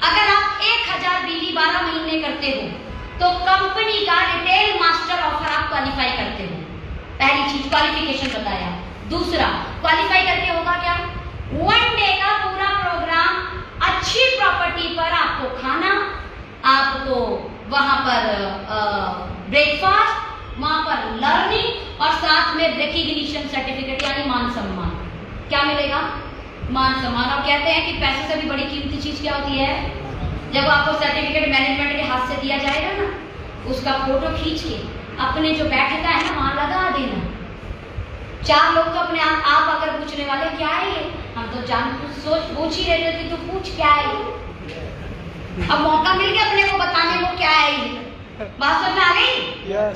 अगर आप 1000 बीवी 12 महीने करते हो तो कंपनी का रिटेल मास्टर ऑफर आप क्वालिफाई करते हो। पहली चीज क्वालिफिकेशन बताया। दूसरा, क्वालिफाई करके होगा क्या? 1 डे का पूरा प्रोग्राम, अच्छी प्रॉपर्टी पर आपको खाना, आपको वहां पर ब्रेकफास्ट, वहां पर लर्निंग और साथ में रिकॉग्निशन सर्टिफिकेट यानी मान सम्मान। क्या मिलेगा? मान सम्मान। और कहते हैं कि पैसे से भी बड़ी कीमती चीज क्या होती है? जब आपको सर्टिफिकेट मैनेजमेंट के हाथ से दिया जाएगा ना, उसका फोटो खींच के अपने जो बैठका है ना वहां लगा देना। 4 लोग तो अपने आप अगर पूछने वाले क्या है ये, हम तो जान सोच पूछ ही रहे थे, तो पूछ क्या है ये? अब मौका मिल गया अपने को बताने को क्या है ये। बात समझ में आ गई?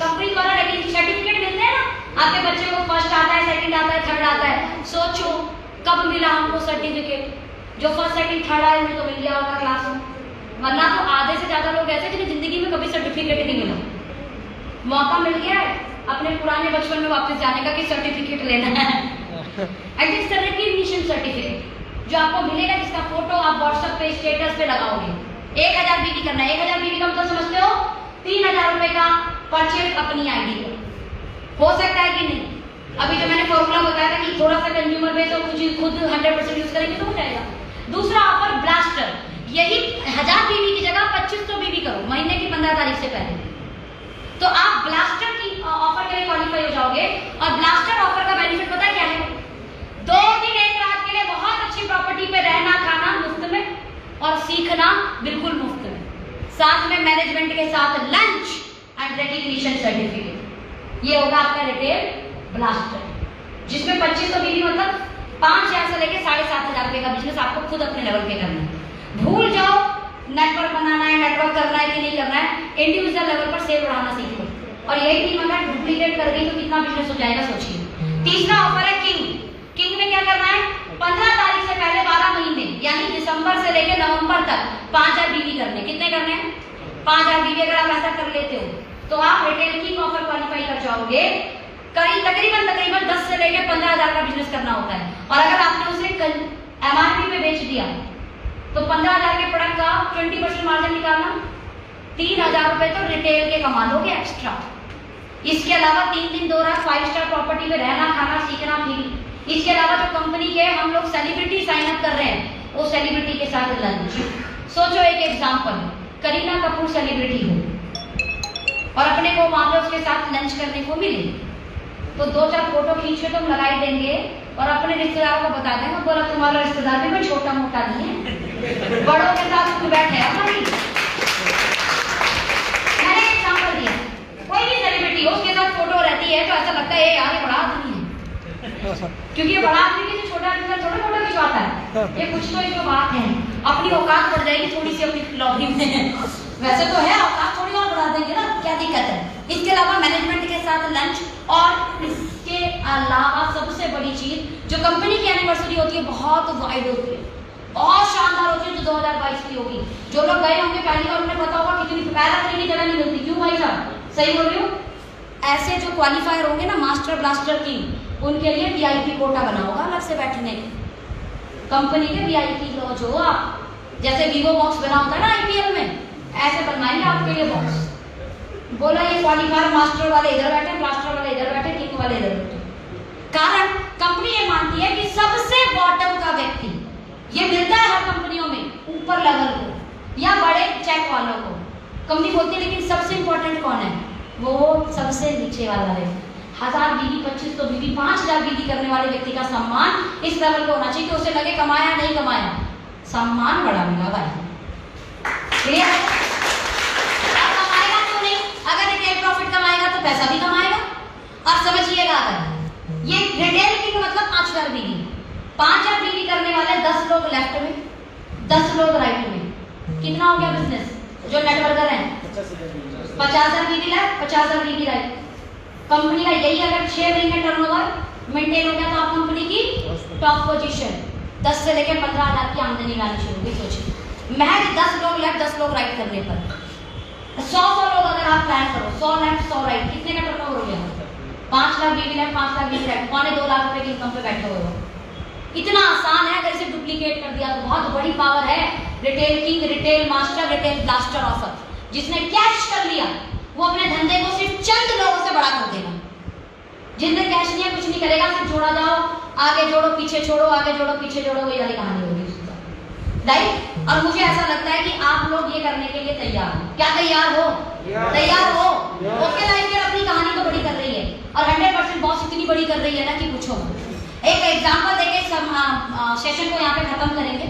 कंपनी द्वारा सर्टिफिकेट मिलते हैं ना, आपके बच्चे को फर्स्ट आता है, सेकंड आता है, थर्ड आता है। सोचो कब मिला हमको सर्टिफिकेट? जो फर्स्ट सेकंड थर्ड आए उन्हें तो मिल गया होगा क्लास में, वरना तो आधे से ज्यादा लोग ऐसे जिन्हें जिंदगी में कभी सर्टिफिकेट नहीं मिला। मौका मिल गया है अपने पुराने बचपन में वापस जाने का कि सर्टिफिकेट लेना है। रिकॉग्निशन सर्टिफिकेट जो आपको मिलेगा, जिसका फोटो आप व्हाट्सएप पे स्टेटस पे लगाओगे। 1000 बीवी करना है। 1000 बीवी का मतलब समझते हो? 3000 रुपए का परचेज अपनी आईडी पर। हो सकता है कि नहीं? अभी जो मैंने फॉर्मूला बताया था कि थोड़ा सा कंज्यूमर बेस और कुछ खुद 100% यूज करेंगे तो हो जाएगा। दूसरा ऑफर ब्लास्टर, यही 1000 बीवी की जगह 2500 बीवी करो महीने की 15 तारीख से पहले, तो आप ब्लास्टर की ऑफर के लिए क्वालिफाई हो जाओगे। और ब्लास्टर ऑफर का बेनिफिट पता है क्या है? 2 दिन 1 रात के लिए बहुत अच्छी प्रॉपर्टी पे रहना खाना मुफ्त में और सीखना बिल्कुल मुफ्त में, साथ में मैनेजमेंट के साथ लंच एंड रिकॉग्निशन सर्टिफिकेट। ये होगा आपका रिटेल ब्लास्टर, जिसमें 2500 बीवी मतलब 5000 से लेके 7500 रुपए का बिजनेस आपको खुद अपने लेवल पे करना है। भूल जाओ नेटवर्क बनाना है, नेटवर्क करना है कि नहीं करना है, इंडिविजुअल लेवल पर सेल बढ़ाना सीखो। और यही टीम अगर डुप्लीकेट कर गई तो कितना बिजनेस हो जाएगा सोचिए। तीसरा ऑफर है किंग। किंग में क्या करना है? 15 तारीख से पहले 12 महीने यानी दिसंबर से लेकर नवंबर तक 5000 बीवी करने। कितने करने हैं? 5000 बीवी। अगर आप ऐसा कर लेते हो तो आप रिटेल किंग ऑफर क्वालिफाई कर जाओगे। तकरीबन 10 से लेकर 15000 का बिजनेस करना होता है। और अगर आपने उसे MRP पे बेच दिया तो 15000 के प्रोडक्ट का 20% मार्जिन निकालना, 3000 रुपए तो रिटेल के कमा लोगे एक्स्ट्रा। इसके अलावा 3 दिन 2 रात 5 स्टार प्रॉपर्टी में रहना खाना सीखना फ्री। इसके अलावा जो कंपनी के हम लोग सेलिब्रिटी साइन अप कर रहे हैं, वो सेलिब्रिटी के साथ लंच। सोचो एक एग्जांपल, करीना कपूर सेलिब्रिटी हो और अपने को वहां पे उसके साथ लंच करने को मिले तो 2-4 फोटो खींच के तुम लगा ही देंगे और अपने रिश्तेदारों को बता देंगे, बोला तुम्हारा रिश्तेदार भी कोई छोटा मोटा नहीं है, बड़ों के साथ उठ बैठे हमारी। मैंने एग्जांपल दिया, कोई भी सेलिब्रिटी हो उसके साथ फोटो रहती है तो ऐसा लगता है यार ये बड़ा आदमी है, क्योंकि ये बड़ा आदमी की छोटा आदमी का छोटा फोटो खिंचवाता है, ये कुछ तो इसको बात है, अपनी औकात बढ़ जाएगी थोड़ी सी अपनी लॉबी में। वैसे तो है औकात थोड़ी और बढ़ा देंगे ना, क्या दिक्कत है। इसके अलावा मैनेजमेंट के साथ लंच और इसके अलावा सबसे बड़ी चीज जो कंपनी की एनिवर्सरी होती है बहुत वाइड होती है, बहुत शानदार होती है, जो 2022 की होगी। जो लोग गए होंगे पहली बार उन्हें पता होगा कितनी पैराथ्री की जगह नहीं मिलती। क्यों भाई साहब? सही बोल रही हूँ। ऐसे जो क्वालिफायर होंगे ना मास्टर ब्लास्टर की, उनके लिए VIP कोटा बना होगा अलग से बैठने के। कंपनी के VIP लॉज हो आप, जैसे वीवो बॉक्स बना होता है ना IPL में, ऐसे बनवाएंगे आपके लिए बॉक्स। बोला ये क्वालिफायर मास्टर वाले इधर बैठे, ब्लास्टर वाले इधर बैठे, किंग वाले इधर बैठे। कारण कंपनी ये मानती है कि सबसे बॉटम का व्यक्ति, ये मिलता है हर कंपनियों में ऊपर लेवल को या बड़े चेक वालों को, कंपनी बोलती है लेकिन सबसे इंपॉर्टेंट कौन है? वो सबसे नीचे वाला है। 1000 बीवी 2500 बीवी 5000 बीवी करने वाले व्यक्ति का सम्मान इस लेवल को होना चाहिए कि उसे लगे कमाया नहीं कमाया, सम्मान बड़ा मिला भाई। क्लियर है? अब कमाएगा क्यों नहीं? अगर रिटेल प्रॉफिट कमाएगा तो पैसा भी कमाएगा। और समझिएगा, अगर ये रिटेल किंग मतलब 5000 बीवी, 5000 बीवी करने वाले 10 लोग लेफ्ट में, 10 लोग राइट में, कितना हो गया बिजनेस? जो नेटवर्कर है 50,000 बीवी लेफ्ट, 50,000 बीवी राइट। कंपनी का यही अगर 6 महीने टर्नओवर मेंटेन हो गया तो आप कंपनी की टॉप पोजीशन, 10 से लेकर 15,000 की आमदनी लानी शुरू होगी। सोचिए महज 10 लोग लेफ्ट 10 लोग राइट करने पर 100 लोग अगर आप प्लान करो, 100 लेफ्ट 100 राइट, कितने का टर्नओवर हो गया? 5 लाख बीवी लेफ्ट 5 लाख बीवी राइट, 2.25 लाख रुपए की इनकम पे बैठे हुए हो। इतना आसान है, अगर इसे डुप्लीकेट कर दिया तो बहुत बड़ी पावर है। Retail king, retail master, retail blaster offer, जिसने कैश कर लिया वो अपने धंधे को सिर्फ चंद लोगों से बड़ा कर देगा। जिनने कैश लिया कुछ नहीं करेगा, सिर्फ जोड़ा जाओ, आगे जोड़ो पीछे छोड़ो, आगे जोड़ो पीछे जोड़ो, वही वाली कहानी होगी राइट। और मुझे ऐसा लगता है कि आप लोग ये करने के लिए तैयार हो। क्या तैयार हो? तैयार हो। ओके लाइफ केयर अपनी कहानी तो बड़ी कर रही है और 100% बॉस इतनी बड़ी कर रही है ना कि पूछो। एक एग्जांपल देके सेशन को यहाँ पे खत्म करेंगे।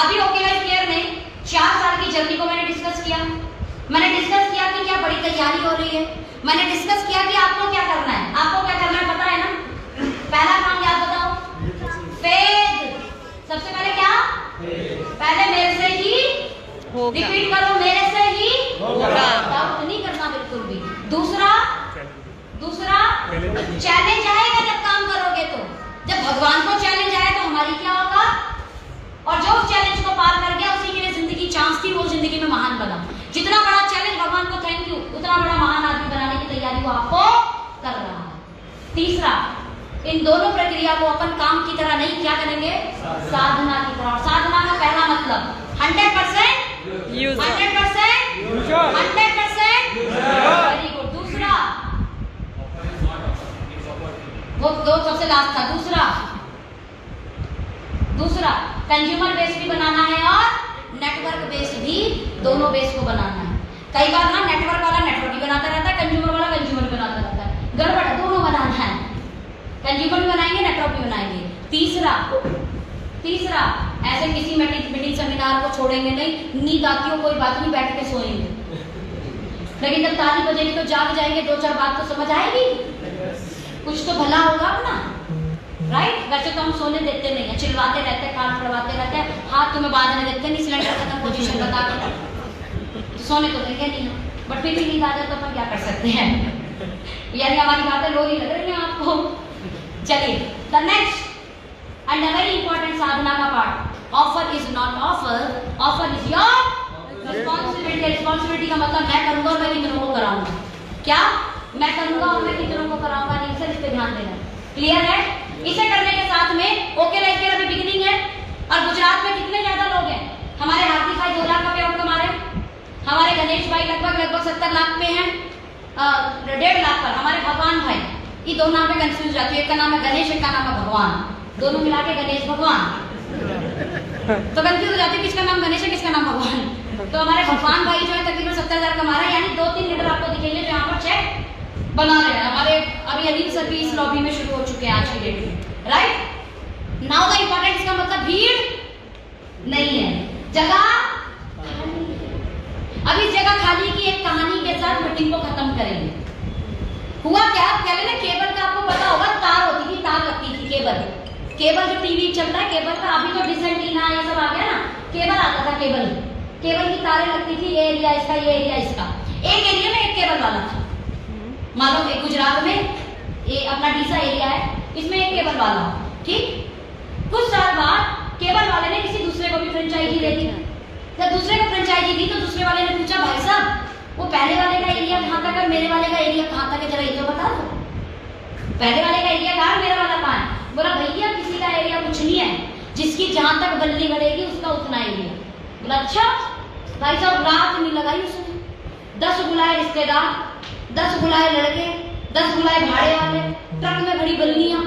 अभी ओके लाइफ केयर में 4 साल की जर्नी को मैंने डिस्कस किया। मैंने डिस्कस किया कि क्या बड़ी तैयारी हो रही है। मैंने डिस्कस किया कि आपको क्या करना है। आपको क्या करना है पता है ना? पहला काम याद बताओ, फेथ। सबसे पहले क्या? पहले मेरे से ही रिपीट करो, मेरे से ही होगा। डाउट नहीं करना बिल्कुल भी। दूसरा चैलेंज आएगा जब काम करोगे तो। जब भगवान को चैलेंज आया तो हमारी क्या होगा? और जो उस चैलेंज को पार कर गया उसी के लिए जिंदगी चांस थी, वो जिंदगी में महान बना। जितना बड़ा चैलेंज भगवान को थैंक यू, उतना बड़ा महान आदमी बनाने की तैयारी वो आपको कर रहा है। तीसरा, इन दोनों प्रक्रिया को अपन काम की तरह नहीं, क्या करेंगे? साधना की तरह। साधना का पहला मतलब 100% यूज, 100% यूज, 100% वेरी गुड। दूसरा, वो दो सबसे लास्ट था। दूसरा कंज्यूमर बेस भी बनाना है और नेटवर्क बेस भी, दोनों बेस को बनाना है। कई बार ना नेटवर्क वाला नेटवर्क भी बनाता रहता है, कंज्यूमर वाला कंज्यूमर भी बनाता रहता है। गड़बड़, दोनों बनाना है। कंज्यूमर भी बनाएंगे, नेटवर्क भी बनाएंगे। तीसरा ऐसे किसी मीटिंग सेमिनार को छोड़ेंगे नहीं, नींद आती हो कोई बात नहीं, बैठ के सोएंगे। लेकिन जब ताली बजेगी तो जाग जाएंगे, 2-4 बात तो समझ आएगी, कुछ तो भला होगा अपना राइट। वैसे तो हम सोने देते नहीं है, चिल्लाते रहते हैं, कान फड़वाते रहते हैं, हाथ तुम्हें बांधने देते नहीं, सिलेंडर खत्म पोजीशन बता के सोने तो देंगे नहीं हम, बट फिर भी नींद आ जाए तो अपन क्या कर सकते हैं। यानी हमारी बातें लोरी लग रही है आपको। चलिए the next and very important साधना का part, offer is not offer, offer is your responsibility. Responsibility का मतलब मैं करूंगा और मैं कितनों को कराऊंगा। क्या मैं करूंगा और मैं कितनों को कराऊंगा? नहीं सर, इस पे ध्यान देना। क्लियर है? इसे करने के साथ में ओके लाइफ केयर अभी बिगिनिंग है और गुजरात में कितने ज्यादा लोग हैं? हमारे हार्दिक भाई 2 लाख का पे आउट कमा रहे हैं, हमारे गणेश भाई लगभग 70 लाख पे हैं, 1.5 लाख पर हमारे भगवान भाई। ये दो नाम पे कंफ्यूज जाती है, एक का नाम है गणेश, एक का नाम है भगवान, दोनों मिला के गणेश भगवान, तो कंफ्यूज हो जाती है किसका नाम गणेश है किसका नाम भगवान। तो हमारे भगवान भाई जो है तकरीबन 70,000 कमा रहे हैं, यानी 2-3 लीडर आपको दिखेंगे जो यहाँ पर चेक बना रहे हैं। हमारे अभी अनिल सर भी इस लॉबी में शुरू हो चुके हैं आज की डेट में राइट। नाउ द इंपॉर्टेंट, इसका मतलब भीड़ नहीं है, जगह खाली है। अब इस जगह खाली की एक कहानी के साथ मीटिंग को खत्म करेंगे। हुआ क्या, पहले ना केबल का आपको पता होगा, तार होती थी, तार लगती थी, केबल जो टीवी चल रहा है केबल का, अभी तो डिश एंटीना ये सब आ गया ना, केबल आता था, केबल की तारें लगती थी, ये एरिया इसका, ये एरिया इसका, एक एरिया में एक केबल वाला था। मान लो एक गुजरात में ये अपना डीसा एरिया है, इसमें एक केबल वाला, ठीक। कुछ साल बाद केबल वाले ने किसी दूसरे को भी फ्रेंचाइजी दे दी। जब दूसरे को फ्रेंचाइजी दी तो दूसरे वाले ने पूछा, भाई साहब वो पहले वाले का एरिया कहाँ तक है, मेरे वाले का एरिया कहाँ तक है, जरा ये तो बता दो, पहले वाले का एरिया कहाँ है, मेरा वाला कहाँ है। बोला भैया किसी का एरिया कुछ नहीं है, जिसकी जहां तक बल्ली बढ़ेगी उसका उतना एरिया। बोला अच्छा। भाई साहब रात नहीं लगाई उसने, 10 बुलाए रिश्तेदार, 10 बुलाए लड़के, 10 बुलाए भाड़े वाले, ट्रक में भरी बल्लियां,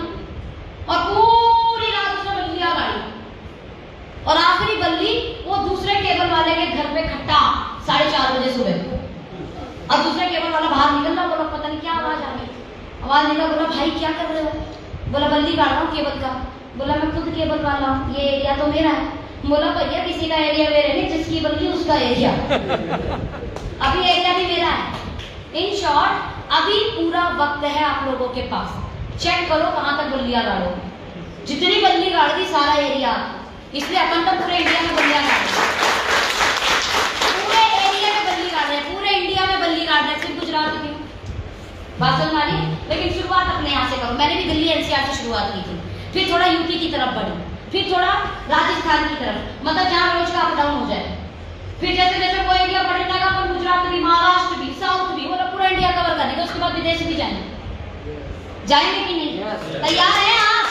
और पूरी रात उसने बल्लियां गाड़ी, और आखिरी बल्ली वो दूसरे केबल वाले के घर पे खट्टा 4:30 बजे सुबह। और दूसरे केबल वाला बाहर निकल रहा, बोला पता नहीं क्या आवाज आ गई, आवाज निकला। बोला भाई क्या कर रहे हो? बोला बल्ली काट रहा हूँ केबल का। बोला मैं खुद केबल वाला हूँ, ये एरिया तो मेरा है। बोला भैया किसी का एरिया मेरे नहीं, जिसकी बल्ली उसका एरिया। अभी एरिया भी मेरा है, इन शॉर्ट अभी पूरा वक्त है आप लोगों के पास, चेक करो कहां तक बल्लियां गाड़ो। जितनी बल्ली गाड़ दी सारा एरिया, इसलिए अपन तो पूरे इंडिया में बल्लियां गाड़ रहे हैं, पूरे एरिया में बल्ली गाड़ रहे हैं, पूरे इंडिया में बल्ली गाड़ रहे हैं, सिर्फ गुजरात में क्यों? बात समझ आ रही? लेकिन शुरुआत अपने यहाँ से करो। मैंने भी दिल्ली एनसीआर से शुरुआत की थी, फिर थोड़ा यूपी की तरफ बढ़ी, फिर थोड़ा राजस्थान की तरफ, मतलब जहाँ रोज का अप डाउन हो जाए। फिर जैसे जैसे वो एरिया बढ़ने लगा अपन गुजरात भी, महाराष्ट्र भी, साउथ भी, मतलब पूरा इंडिया कवर करने का, उसके बाद विदेश भी जाएंगे। जाएंगे कि नहीं? तैयार हैं आप?